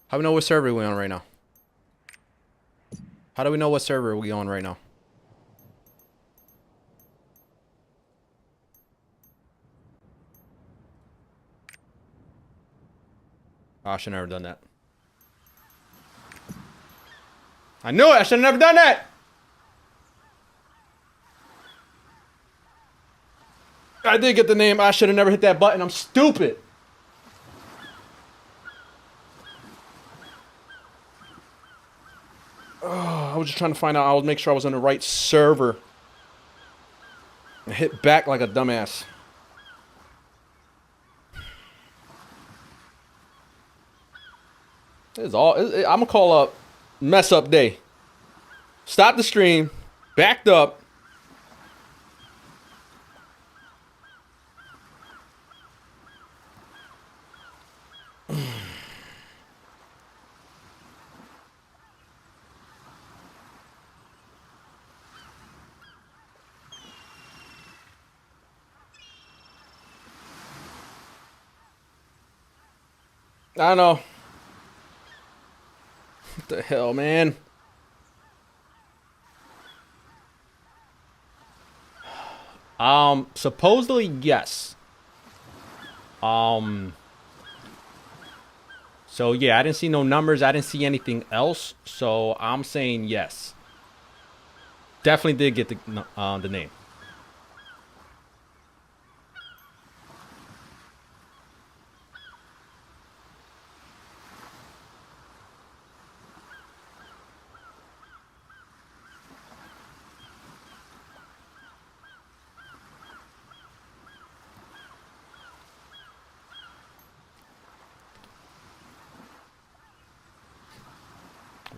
How do we know what server we're on right now? How do we know what server we're on right now? Oh, I should have never done that. I knew it! I should have never done that! I did get the name. I should have never hit that button. I'm stupid. Oh, I was just trying to find out. I would make sure I was on the right server. I hit back like a dumbass. This is all. I'm gonna call up mess up day. Stop the stream. Backed up. I know. What the hell, man? Supposedly, yes. So yeah, I didn't see no numbers. I didn't see anything else. So I'm saying yes. Definitely did get the name.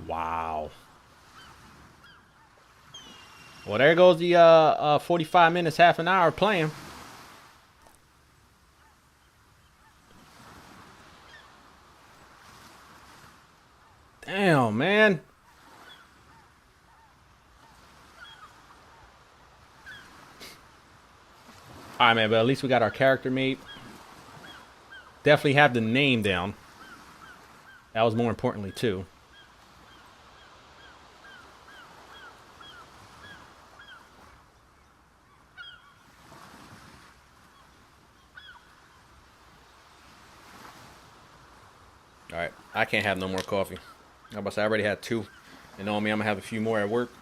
Wow. Well, there goes the 45 minutes, half an hour playing. Damn, man. All right, man, but at least we got our character made. Definitely have the name down. That was more importantly, too. All right, I can't have no more coffee. I was about to say, I already had 2. And on me, I'm going to have a few more at work.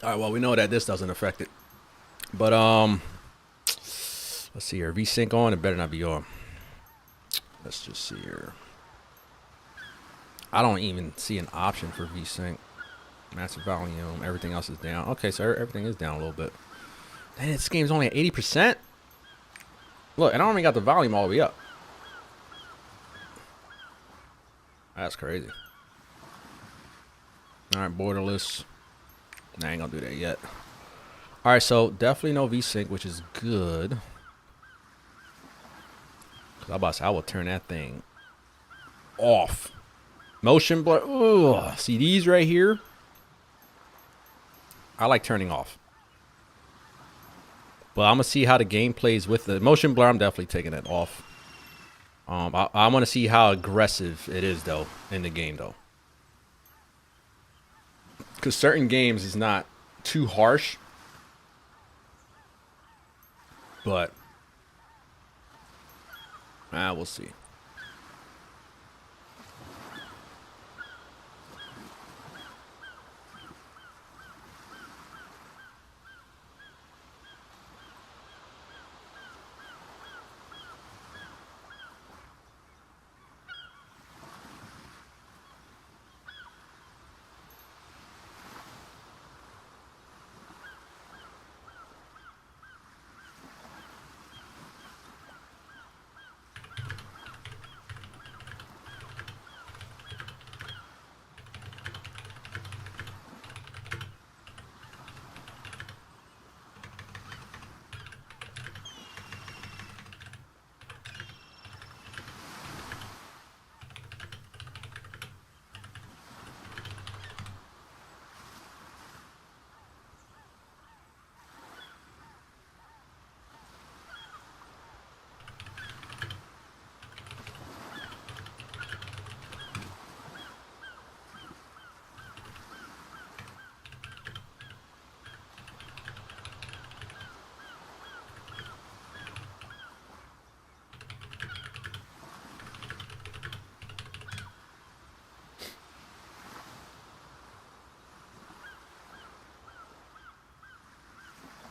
All right, well, we know that this doesn't affect it. But, let's see here. VSync on? It better not be on. Let's just see here. I don't even see an option for VSync. Massive volume. Everything else is down. Okay, so everything is down a little bit. Dang, this game's only at 80%? Look, and I don't even got the volume all the way up. That's crazy. All right, borderless. Nah, I ain't gonna do that yet. All right, so definitely no VSync, which is good. Cause I'm about to say, I will turn that thing off. Motion blur. Ugh. See these right here? I like turning off. But I'm gonna see how the game plays with the motion blur. I'm definitely taking it off. I want to see how aggressive it is though in the game though. Because certain games is not too harsh. But we'll see.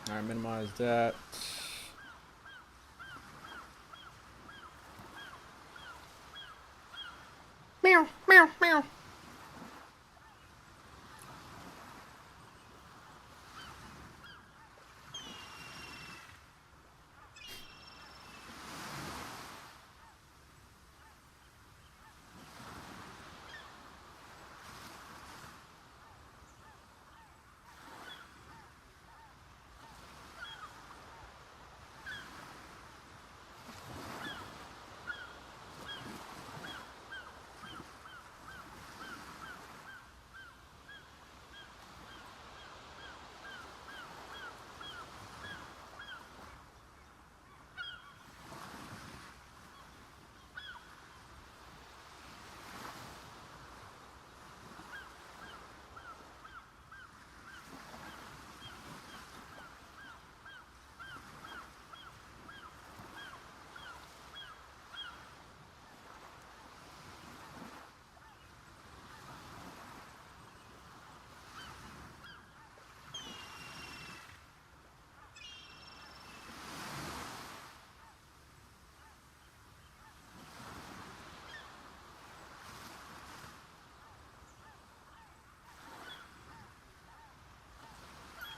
All right, minimize that. Meow, meow, meow.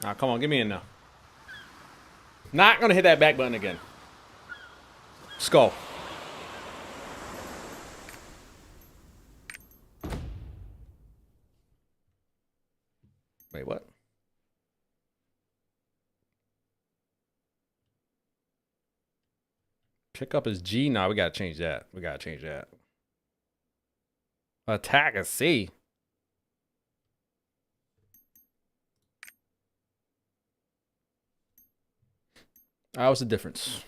Nah, come on, get me in now. Not gonna hit that back button again. Skull. Wait, what? Pick up is G. Nah, we gotta change that. We gotta change that. Attack is C. What's the difference?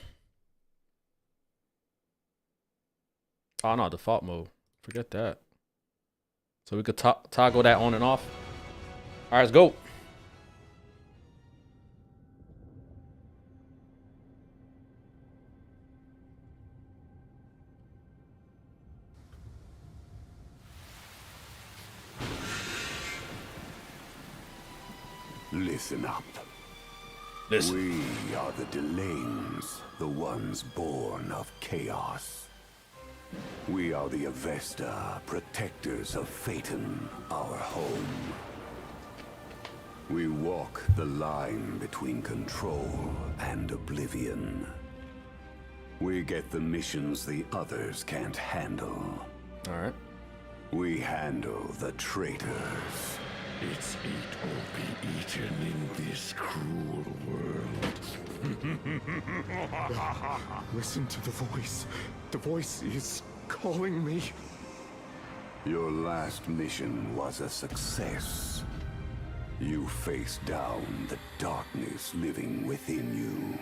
Oh no, default mode. Forget that. So we could toggle that on and off. All right, let's go. Listen up. Listen. We are the Delanes, the ones born of chaos. We are the Avesta, protectors of Phaeton, our home. We walk the line between control and oblivion. We get the missions the others can't handle. All right. We handle the traitors. Its fate will be eaten in this cruel world. Listen to the voice. The voice is calling me. Your last mission was a success. You faced down the darkness living within you.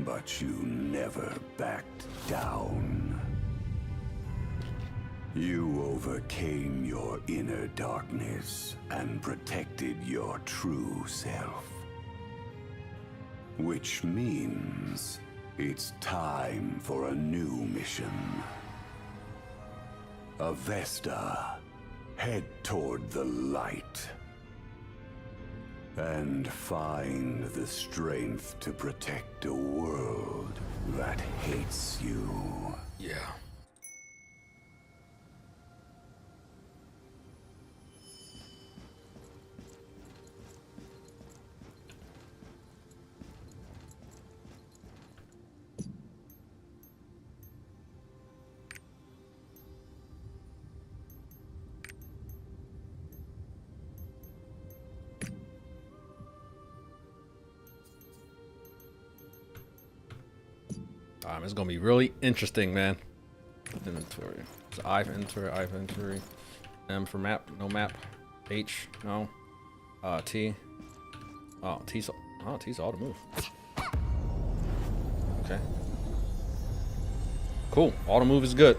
But you never backed down. You overcame your inner darkness and protected your true self. Which means it's time for a new mission. Avesta, head toward the light. And find the strength to protect a world that hates you. Yeah. It's gonna be really interesting, man. Inventory. It's I for inventory, I for inventory. M for map, no map. H, no. T. Oh, T's all to move. Okay. Cool. Auto move is good.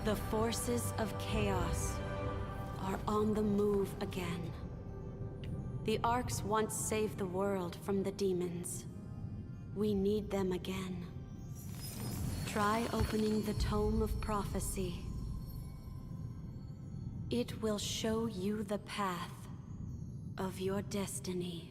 The forces of chaos are on the move again. The Arcs once saved the world from the demons. We need them again. Try opening the Tome of Prophecy. It will show you the path of your destiny.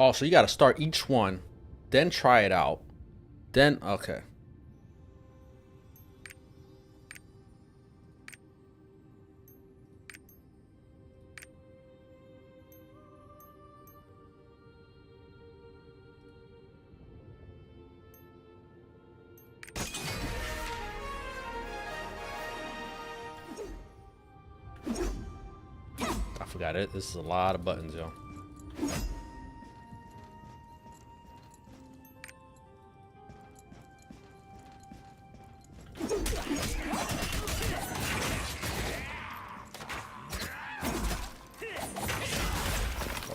Oh, so you got to start each one, then try it out, then okay. I forgot it. This is a lot of buttons, yo.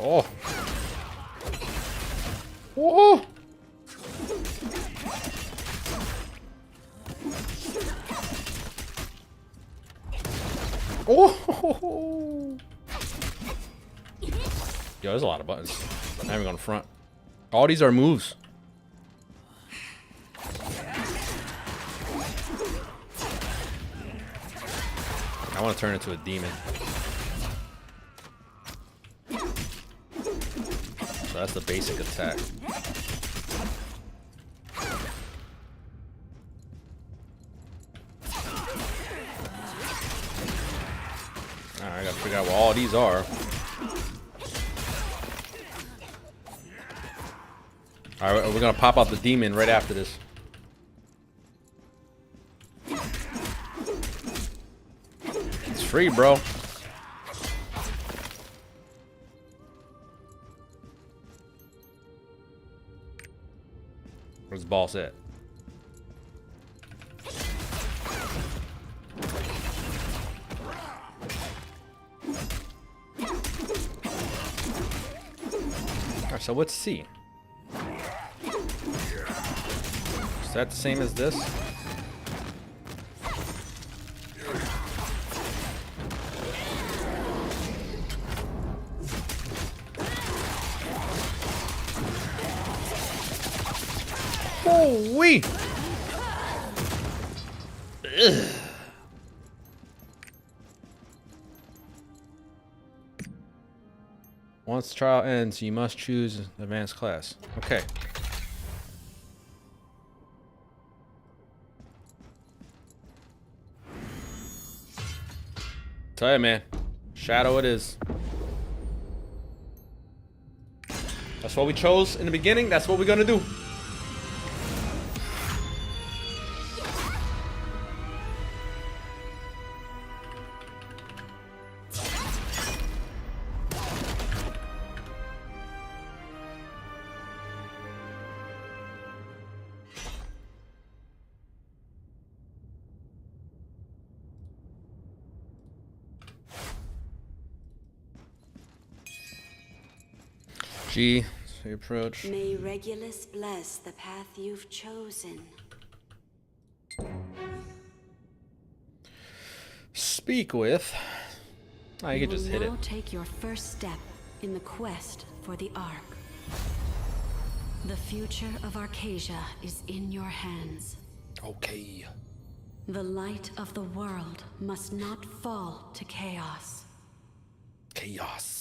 Oh. Whoa. Oh. Yo, there's a lot of buttons. I'm not even going front. All these are moves. I want to turn into a demon. So that's the basic attack. Alright, I gotta figure out what all these are. Alright, we're gonna pop out the demon right after this. It's free, bro. Where's the boss at? Alright, so what's C? Is that the same as this? Holy! Ugh. Once trial ends, you must choose advanced class. Okay. Tell you, man. Shadow it is. That's what we chose in the beginning. That's what we're gonna do. G, so you approach. May Regulus bless the path you've chosen. Speak with. Oh, you can just hit it. Now take your first step in the quest for the Ark. The future of Arcasia is in your hands. Okay. The light of the world must not fall to chaos. Chaos.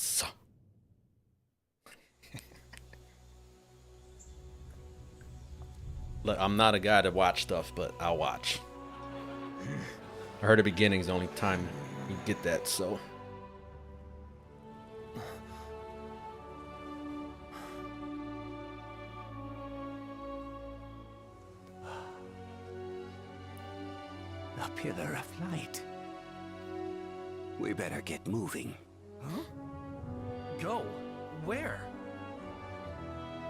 Look, I'm not a guy to watch stuff, but I'll watch. I heard the beginning's the only time you get that, so. A pillar of light. We better get moving. Huh? Go? Where?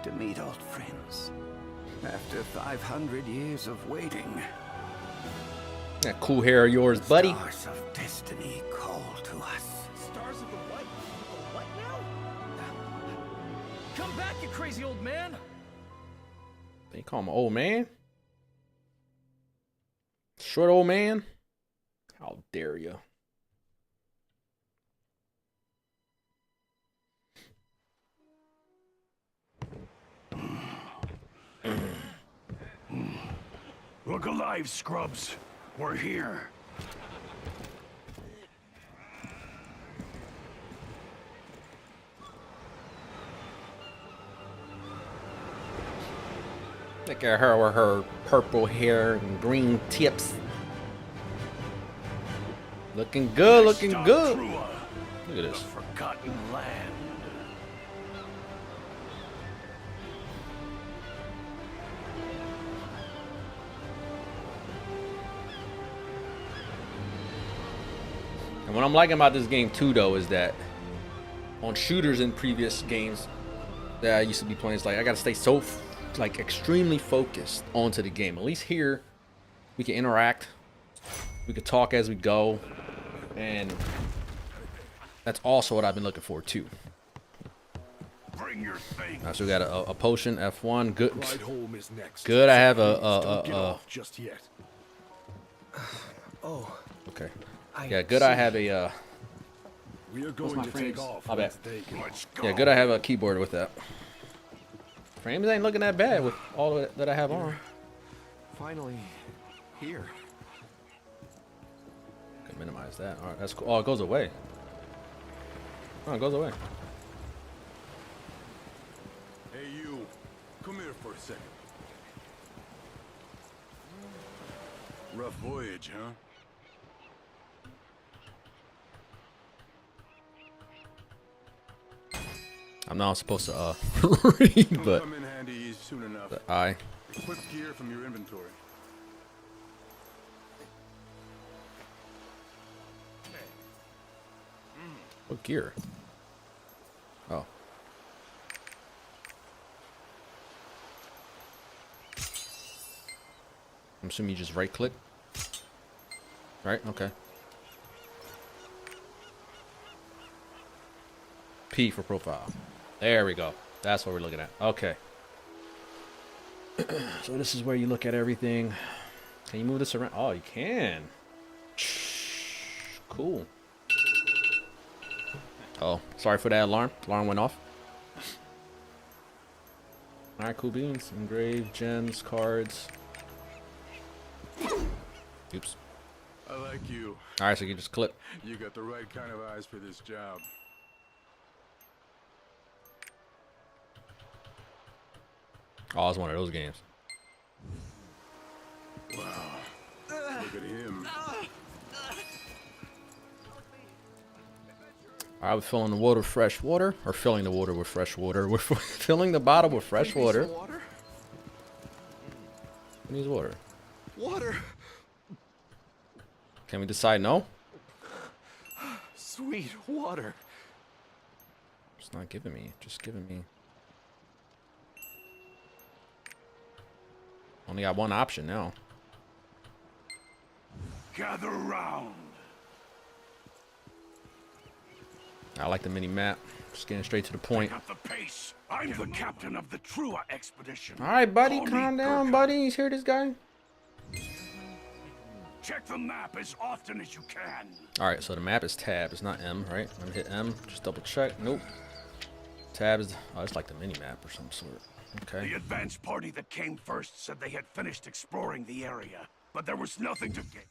To meet old friends. After 500 years of waiting. That cool hair of yours, buddy. Stars of destiny call to us. Stars of the what? The what now? Come back, you crazy old man! They call him old man? Short old man? How dare you? Look alive, scrubs. We're here. Look at her with her purple hair and green tips. Looking good, looking good. Look at this. The forgotten land. And what I'm liking about this game too, though, is that on shooters in previous games that I used to be playing, it's like I gotta stay so like extremely focused onto the game. At least here, we can interact, we can talk as we go, and that's also what I've been looking for too. Bring your thing. So we got a potion, F1. Good. Ride home is next. Good. I have Don't get off just yet. Oh, Okay. Yeah, good. I have a We are What's going my to frames? take off. My bad. Let's take it. Let's go. Yeah, good I have a keyboard with that. Frames ain't looking that bad with all of it that I have on. Finally, here. Can minimize that. All right, that's cool. Oh, it goes away. Oh, it goes away. Hey, you. Come here for a second. Rough voyage, huh? I'm not supposed to read, but Come in handy soon enough. the eye. Equip gear from your inventory. What gear? Oh. I'm assuming you just right click. Right? Okay. P for profile. There we go. That's what we're looking at. Okay. So this is where you look at everything. Can you move this around? Oh, you can. Cool. Oh, sorry for that alarm. Alarm went off. Alright, cool beans. Engraved gems, cards. Oops. I like you. Alright, so you just clip. You got the right kind of eyes for this job. Oh, it's one of those games. Wow. Look at him. Alright, we're filling the water with fresh water. Or filling the water with fresh water. We're filling the bottle with fresh water. Water? Who needs water? Water! Can we decide no? Sweet water. It's not giving me. Just giving me. Only got one option now. Gather round. I like the mini map. Just getting straight to the point. Pick up the pace. I'm the captain of the Trua expedition. Alright, buddy, Call me calm down, Berserker. buddy. You hear this guy? Check the map as often as you can. Alright, so the map is tab. It's not M, right? I'm gonna hit M. Just double check. Nope. Tab is. Oh, it's like the mini map or some sort. Okay. The advance party that came first said they had finished exploring the area, but there was nothing to get.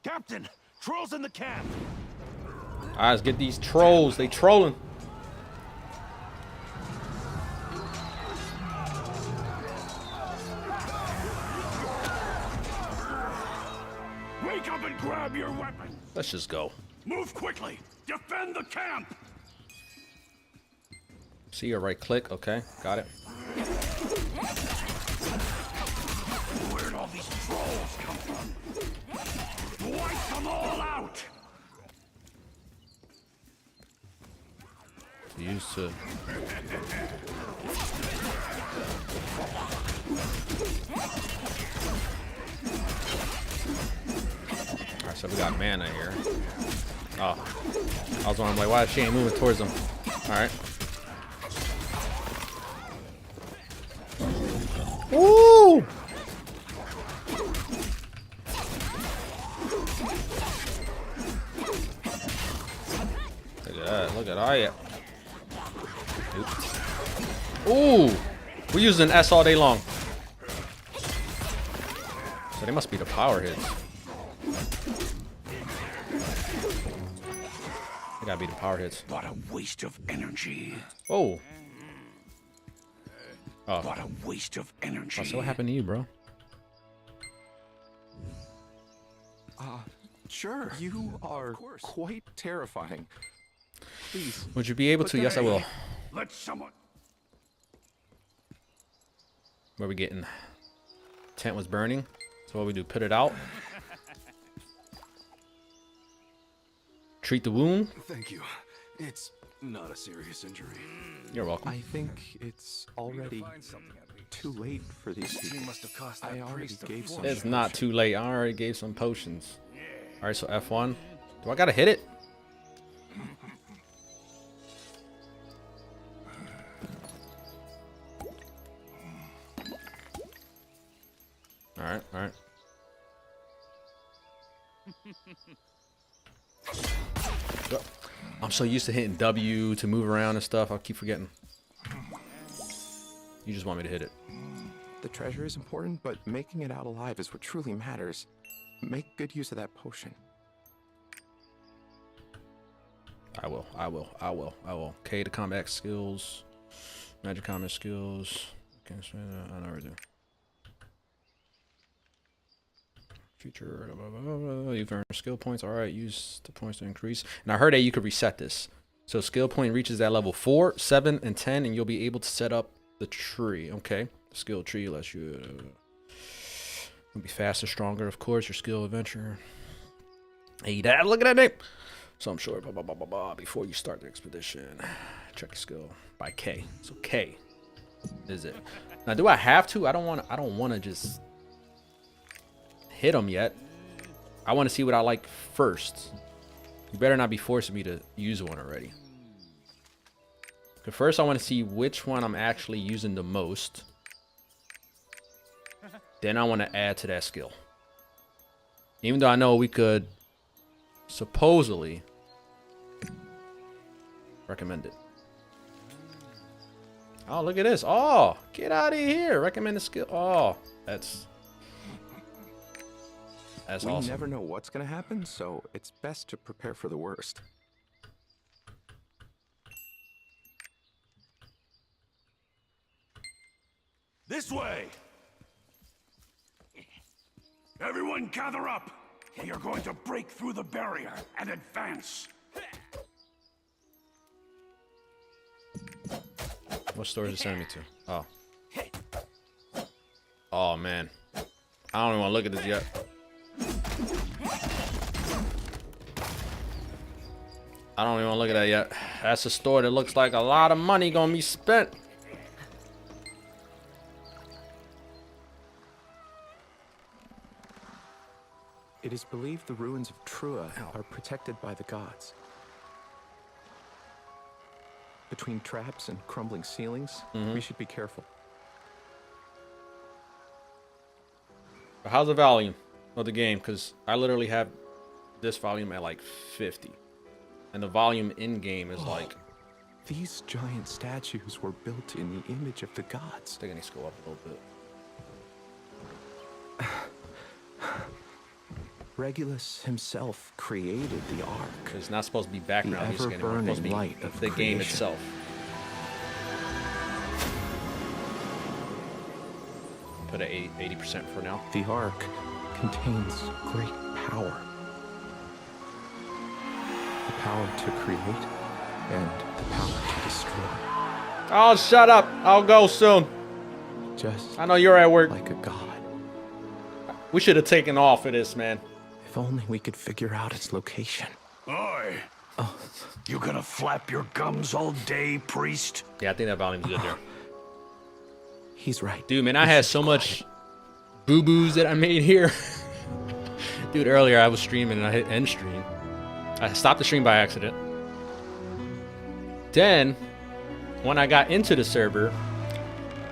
Captain, trolls in the camp. Alright, let's get these trolls. They trolling. Wake up and grab your weapons. Let's just go. Move quickly. Defend the camp. See your right click. Okay, got it. Where'd all these trolls come from? Wipe them all out. Used to. Alright, so we got mana here. Oh. I was wondering, like, why she ain't moving towards them? Alright. Woo! Look at that. Look at that. Oops. Ooh! We're using S all day long. So they must be the power hits. They gotta be the power hits. What a waste of energy. Oh. Oh. What a waste of energy. Oh, so what happened to you, bro? Sure. You are quite terrifying. Please. Would you be able to? Yes, I will. Let someone. Where we getting? Tent was burning. So what we do? Put it out. Treat the wound. Thank you. It's not a serious injury. You're welcome. I think it's already too late for these people. I already gave some. It's not too late. I already gave some potions. All right, so F1. Do I gotta hit it? right, all right. I'm so used to hitting W to move around and stuff. I'll keep forgetting. You just want me to hit it. The treasure is important, but making it out alive is what truly matters. Make good use of that potion. I will. K to combat skills. Magic combat skills. I never do. Feature. You've earned skill points. Alright, use the points to increase. And I heard that you could reset this. So skill point reaches that level 4, 7, and 10, and you'll be able to set up the tree. Okay. The skill tree lets you be faster, stronger, of course. Your skill adventure. Hey, Dad, look at that name. So I'm sure before you start the expedition. Check your skill by K. So K is it. Now do I have to? I don't wanna just hit them yet. I want to see what I like first. You better not be forcing me to use one already. But first I want to see which one I'm actually using the most. Then I want to add to that skill. Even though I know we could supposedly recommend it. Oh, look at this. Oh, get out of here. Recommend the skill. Oh, that's We awesome. never know what's gonna happen, so it's best to prepare for the worst. This way! Everyone gather up! We are going to break through the barrier and advance. What store is it sending me to? Oh. Oh, man. I don't even want to look at this yet. I don't even want to look at that yet. That's a store that looks like a lot of money gonna be spent. It is believed the ruins of Trua are protected by the gods. Between traps and crumbling ceilings, we should be careful. How's the volume of the game? Because I literally have this volume at like 50. And the volume in game is like... These giant statues were built in the image of the gods. I think I need to go up a little bit. Regulus himself created the Ark. It's not supposed to be background music anymore. It's supposed to be light of the game creation. itself. Put it at 80% for now. The Ark contains great power. The power to create and the power to destroy. Oh, shut up. I'll go soon. Just I know you're at work. like a god. We should have taken off of this, man. If only we could figure out its location. Oi! You gonna flap your gums all day, priest? Yeah, I think that volume's good there. He's right. Dude, man, I had so much boo-boos that I made here. Dude, earlier I was streaming and I hit end stream. I stopped the stream by accident. Then, when I got into the server,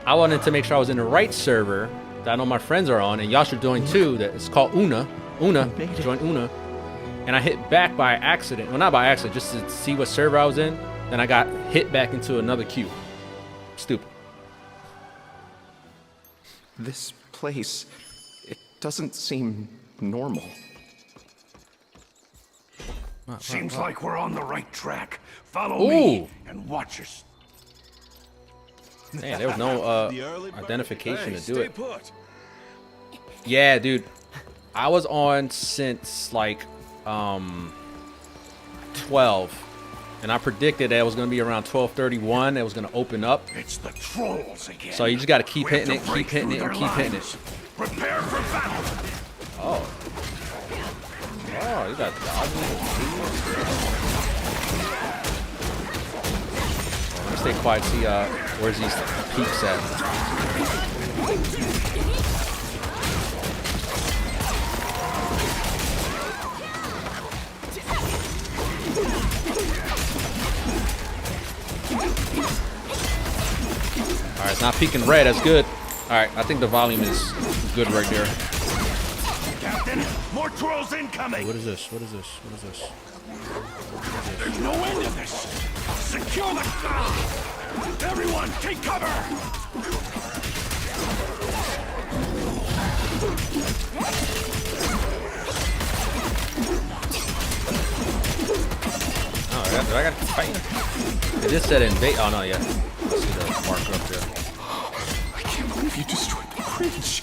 I wanted to make sure I was in the right server that I know my friends are on, and y'all should join too. That it's called Una. Join Una. And I hit back by accident. Well, not by accident, just to see what server I was in. Then I got hit back into another queue. Stupid. This place, it doesn't seem normal. Seems like we're on the right track. Follow me and watch us. Man, there was no identification to do it. Yeah, dude. I was on since like 12. And I predicted that it was going to be around 12:31. It was going to open up. It's the trolls again. So you just got to keep hitting it, keep hitting it, and keep hitting it. Prepare for battle. Oh. Oh, you got dodging. Let me stay quiet, see where's these peaks at. Alright, it's not peaking red, that's good. Alright, I think the volume is good right there. Trolls incoming! What is this? What is this? What is this? There's no end to this! Secure the... Everyone, take cover! Oh, do I got to fight? It just said invade. Oh, no, yeah. I see the marker up there. I can't believe you destroyed the bridge.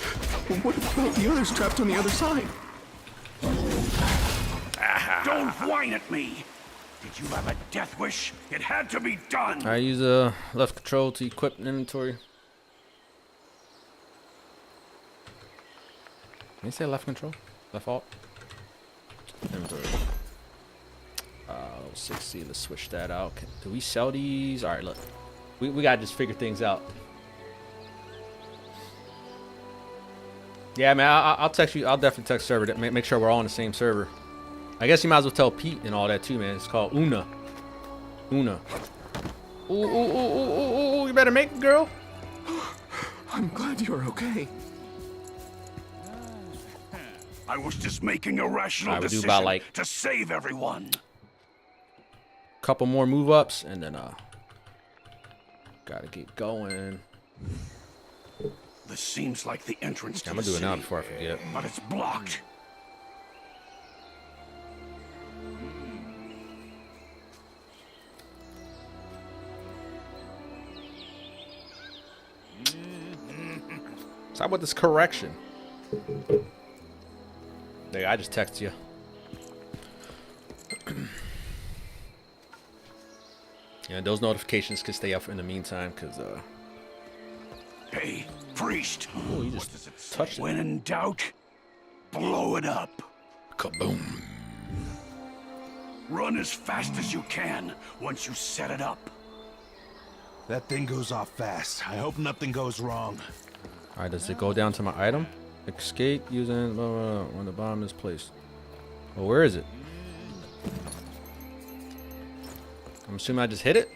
What about the others trapped on the other side? Don't whine at me! Did you have a death wish? It had to be done! I use left control to equip inventory. Can you say left control? Left alt? Inventory. 60. Let's switch that out. Do we sell these? All right, look. We gotta just figure things out. Yeah, man. I'll text you. I'll definitely text server. Make sure we're all on the same server. I guess you might as well tell Pete and all that too, man. It's called Una. Una. Ooh, you better make it, girl. I'm glad you're okay. I was just making a rational we'll do decision about, like, to save everyone. Couple more move ups and then gotta get going. This seems like the entrance to I'm the gonna do it now city, before I forget. but it's blocked. So how about this correction? There, I just text you. Yeah, those notifications can stay up in the meantime, cause Hey, priest. oh, you just touched it. When in doubt, blow it up. Kaboom. Run as fast as you can once you set it up. That thing goes off fast. I hope nothing goes wrong. All right, does it go down to my item? Escape using when the bomb is placed. Well, where is it? I'm assuming I just hit it.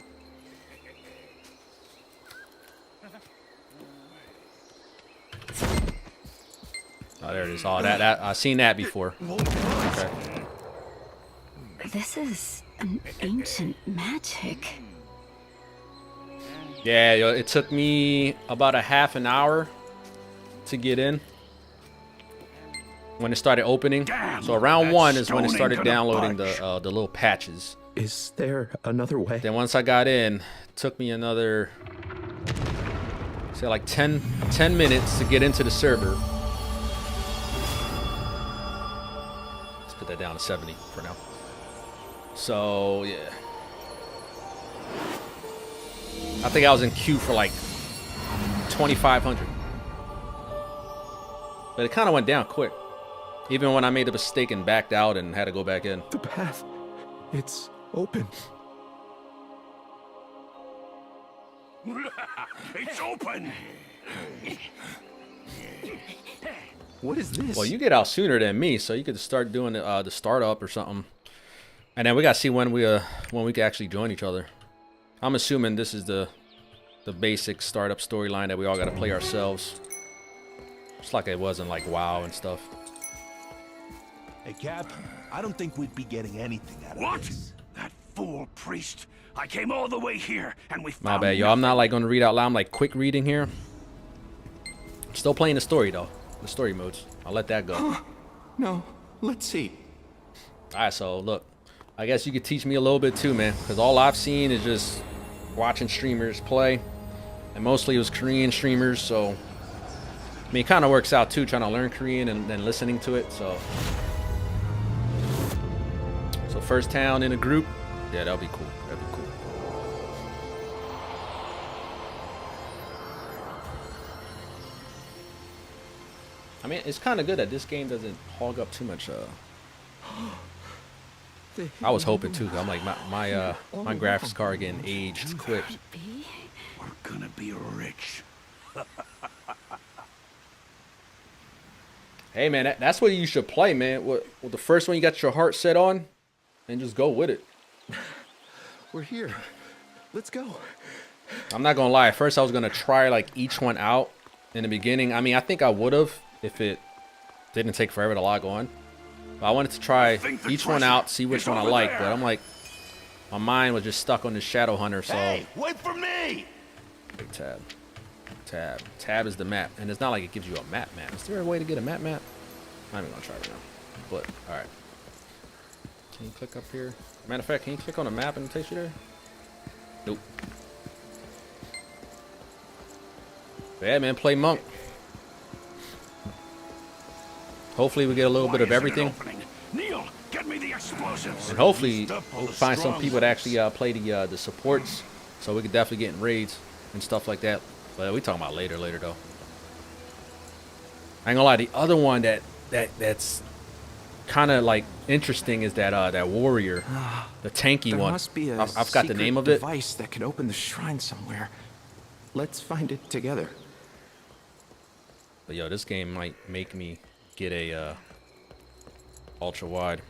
Oh, there it is. Oh, that I've seen that before. Okay. This is an ancient magic. Yeah, yo, it took me about a half an hour to get in when it started opening. Damn, So around that 1 is when it stone started ain't gonna downloading budge. the little patches. Is there another way? Then once I got in, it took me another, say like 10 minutes to get into the server. Let's put that down to 70 for now. So yeah, I think I was in queue for like 2,500, but it kind of went down quick. Even when I made a mistake and backed out and had to go back in. The path. It's open. It's open. What is this? Well, you get out sooner than me, so you could start doing the startup or something, and then we gotta see when we can actually join each other. I'm assuming this is the basic startup storyline that we all gotta play ourselves. It's like it wasn't like WoW and stuff. Hey, Cap, I don't think we'd be getting anything out of What? this. That fool priest. I came all the way here and we My found bad, yo. I'm not like gonna read out loud. I'm like quick reading here. Still playing the story though. The story modes. I'll let that go. No, let's see. All right, so look, I guess you could teach me a little bit too, man, because all I've seen is just watching streamers play, and mostly it was Korean streamers. So I mean, it kind of works out too, trying to learn Korean and then listening to it. So first town in a group, yeah, that'll be cool. That'd be cool. I mean, it's kind of good that this game doesn't hog up too much. I was hoping too. I'm like my graphics card getting aged quick. We're gonna be rich. Hey man, that's what you should play, man. What the first one you got your heart set on, and just go with it. We're here. Let's go. I'm not gonna lie. At first, I was gonna try like each one out in the beginning. I mean, I think I would have if it didn't take forever to log on. I wanted to try each one out, see which is one I over like, there. but I'm like, my mind was just stuck on the Shadowhunter, so. Hey, wait for me! Big tab. Tab is the map, and it's not like it gives you a map. Is there a way to get a map? I'm not even gonna try right now. But all right. Can you click up here? Matter of fact, can you click on a map and it takes you there? Nope. Yeah, man, play monk. Hopefully we get a little bit of everything, Neil, get me the explosives. and hopefully we'll find some people that actually play the supports, so we could definitely get in raids and stuff like that. But we talking about later though. I ain't gonna lie, the other one that's kind of like interesting is that warrior, the tanky There one. must be a I've got the name of it. device that could open the shrine somewhere. Let's find it together. But yo, this game might make me get a ultra wide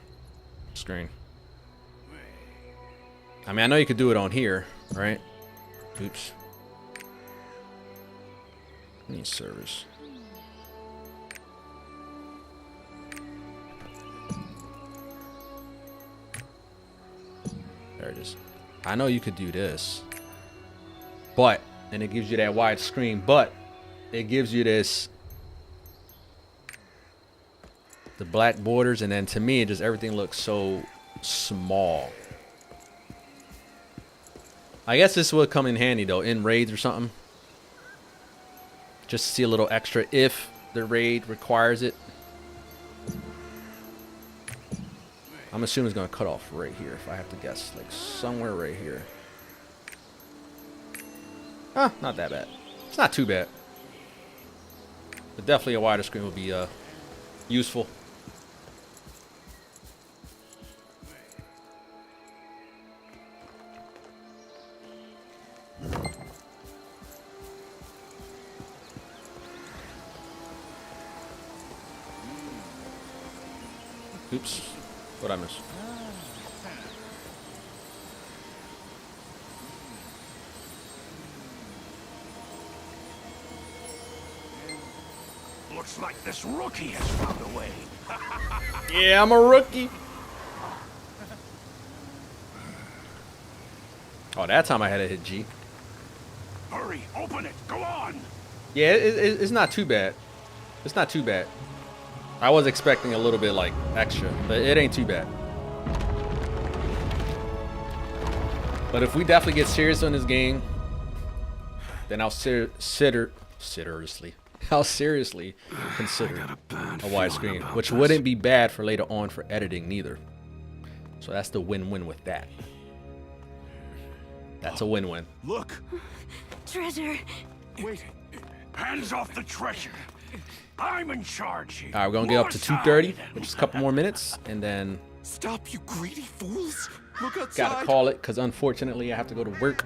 screen. I mean, I know you could do it on here, right? Oops. Need service. There it is. I know you could do this, but, and it gives you that wide screen, but it gives you this, the black borders, and then to me, just everything looks so small. I guess this would come in handy though, in raids or something. Just to see a little extra if the raid requires it. I'm assuming it's going to cut off right here, if I have to guess. Like somewhere right here. Huh, not that bad. It's not too bad. But definitely a wider screen would be useful. Oops. What'd I miss? Looks like this rookie has found a way. Yeah, I'm a rookie. Oh, that time I had to hit G. Hurry, open it. Go on. Yeah, it's not too bad. It's not too bad. I was expecting a little bit like extra, but it ain't too bad. But if we definitely get serious on this game, then I'll seriously consider a wide screen, which wouldn't be bad for later on for editing neither. So that's the win-win with that. That's a win-win. Look. Treasure. Wait. Hands off the treasure. I'm in charge here. All right, we're gonna get up to 2:30, which is a couple more minutes, and then Stop, you greedy fools! Look outside. gotta call it, because unfortunately I have to go to work.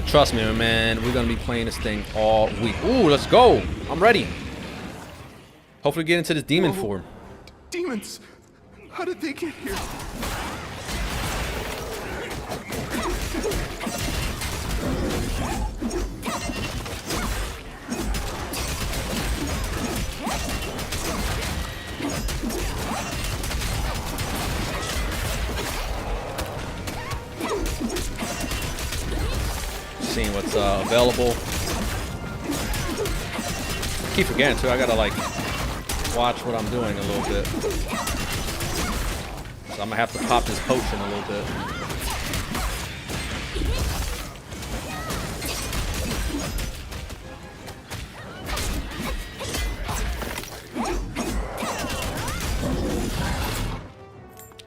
Trust me, man, we're gonna be playing this thing all week. Ooh, let's go! I'm ready. Hopefully get into this demon form. Demons! How did they get here? Seeing what's available. Keep forgetting too, I gotta like watch what I'm doing a little bit. So I'm gonna have to pop this potion a little bit.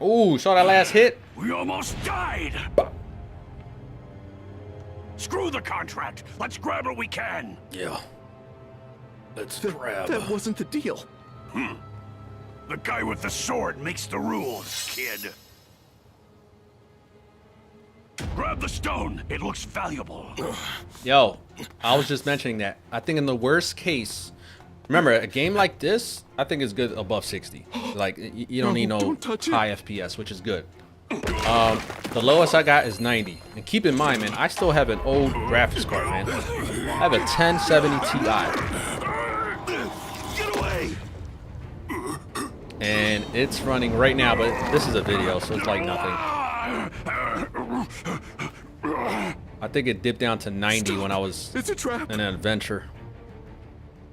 Ooh, saw that last hit? We almost died. Screw the contract. Let's grab what we can. Yeah. Let's grab. That wasn't the deal. The guy with the sword makes the rules, kid. Grab the stone. It looks valuable. Yo, I was just mentioning that. I think in the worst case, remember, a game like this, I think is good above 60. Like, you don't need no high FPS, which is good. The lowest I got is 90. And keep in mind, man, I still have an old graphics card, man. I have a 1070 Ti. And it's running right now, but this is a video, so it's like nothing. I think it dipped down to 90 when I was It's a trap. in an adventure.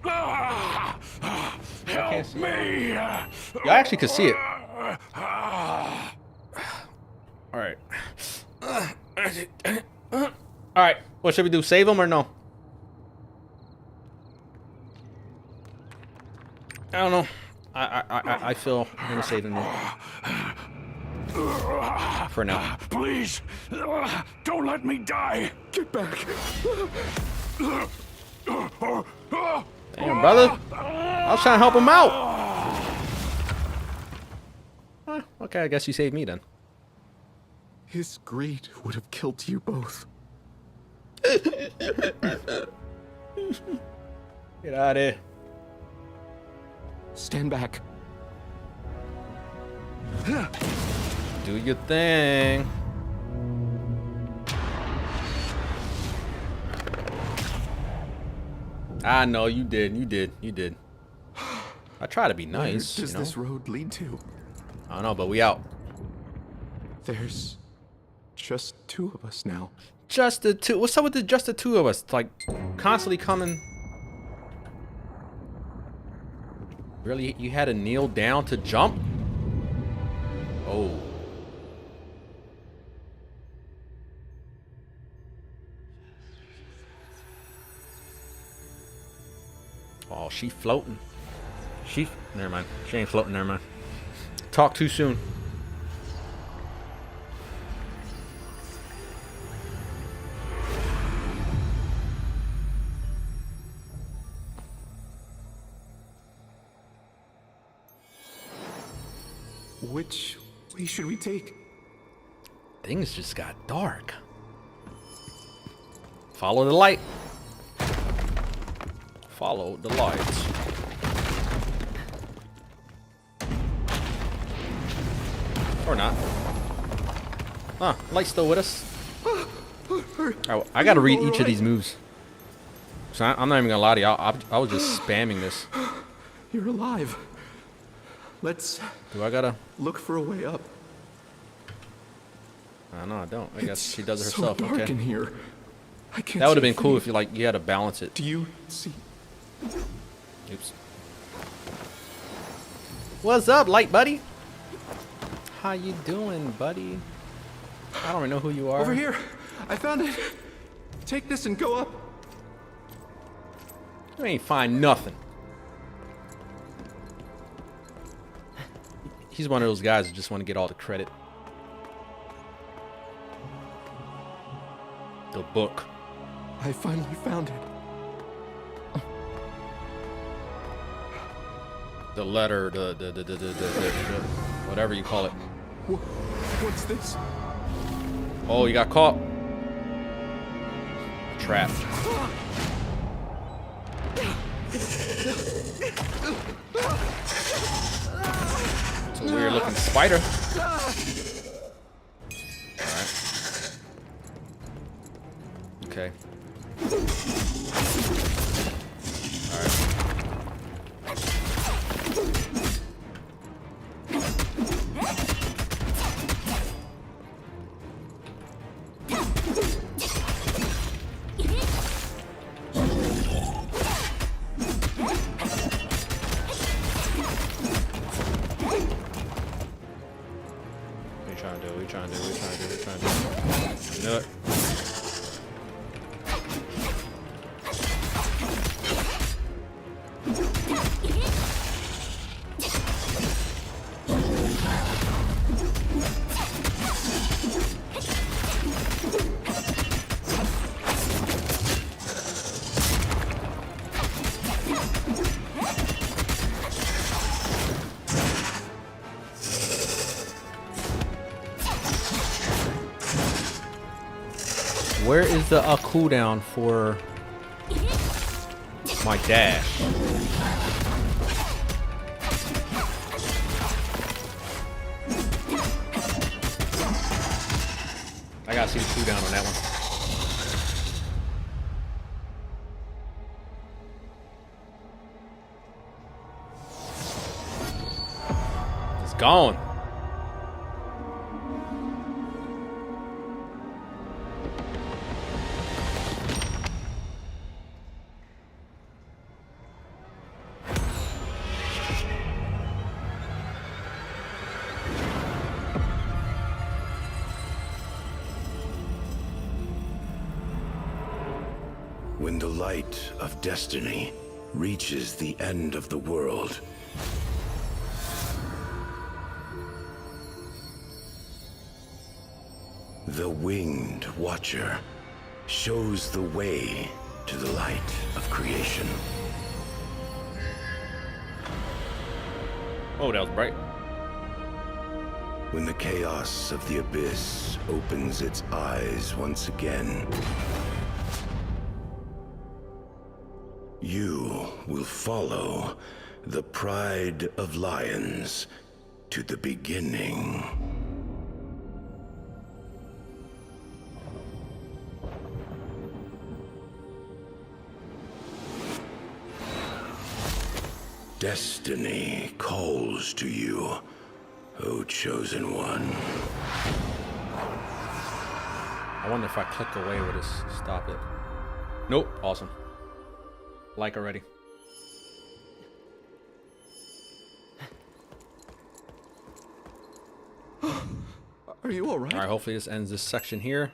Help me! I actually could see it. All right. All right. What should we do? Save him or no? I don't know. I feel I'm gonna save him for now. Please, don't let me die. Get back. Damn, brother. I was trying to help him out. Okay, I guess you saved me then. His greed would have killed you both. Get out of here. Stand back. Do your thing. I know you did. You did. I try to be nice. Where does this road lead to? I don't know, but we out. There's just two of us now. Just the two. What's up with just the two of us? Like constantly coming. Really, you had to kneel down to jump? Oh. Oh, she floating. Never mind. She ain't floating, never mind. Talk too soon. Which way should we take? Things just got dark. Follow the light. Follow the lights. Or not. Huh, light's still with us. Oh, I gotta read each of these moves. So I'm not even gonna lie to you. I was just spamming this. You're alive. Let's Do I gotta? look for a way up. No, I don't. I guess she does it It's herself. so dark Okay. in here. I can't That would have see been cool thing. if you had to balance it. Do you see? Oops. What's up, light buddy? How you doing, buddy? I don't even know who you are. Over here. I found it. Take this and go up. You ain't find nothing. He's one of those guys that just want to get all the credit. The book. I finally found it. The letter, the whatever you call it. What's this? Oh, you got caught. Trapped. It's a weird looking spider. Alright. Okay. Alright. What are you trying to do? You know it. Where is the cooldown for my dash? I gotta see the cooldown on that one. gone. When the light of destiny reaches the end of the world, the Winged Watcher shows the way to the light of creation. Oh, that was bright. When the chaos of the abyss opens its eyes once again, you will follow the pride of lions to the beginning. Destiny calls to you, O Chosen One. I wonder if I click away, will this stop it? Nope. Awesome. Like already. Are you all right? All right, hopefully this ends this section here.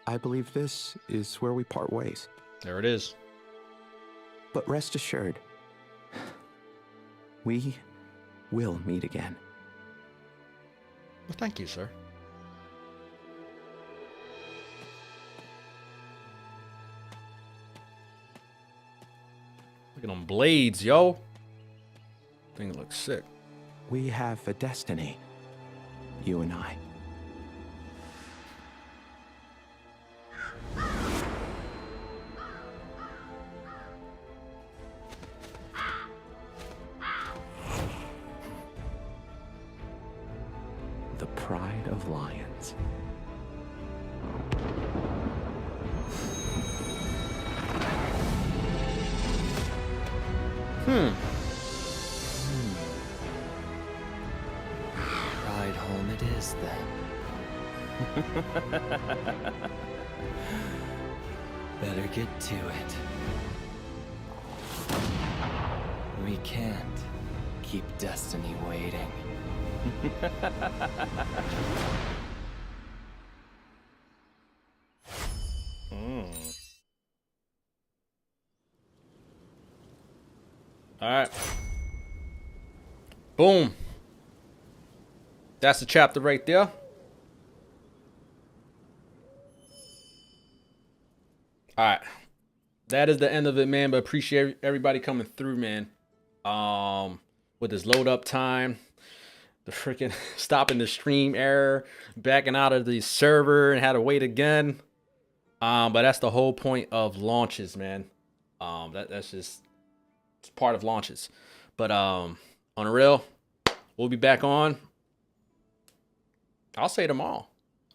I believe this is where we part ways. There it is. But rest assured, we will meet again. Well, thank you, sir. Look at them blades, yo. Thing looks sick. We have a destiny, you and I. The pride of lions. Ride home it is then. Better get to it. We can't keep destiny waiting. All right. Boom. That's the chapter right there. All right. That is the end of it, man. But appreciate everybody coming through, man. With this load up time, the freaking stopping the stream error, backing out of the server and had to wait again. But that's the whole point of launches, man. That's just, it's part of launches. But on a real, we'll be back on. I'll say tomorrow.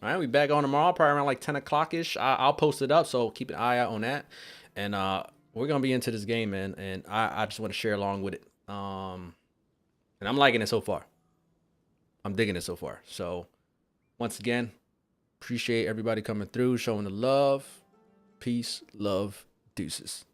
All right, we'll be back on tomorrow, probably around like 10 o'clock ish. I'll post it up, so keep an eye out on that. And we're gonna be into this game, man. And I just want to share along with it. And I'm liking it so far. I'm digging it so far. So once again, appreciate everybody coming through, showing the love. Peace, love, deuces.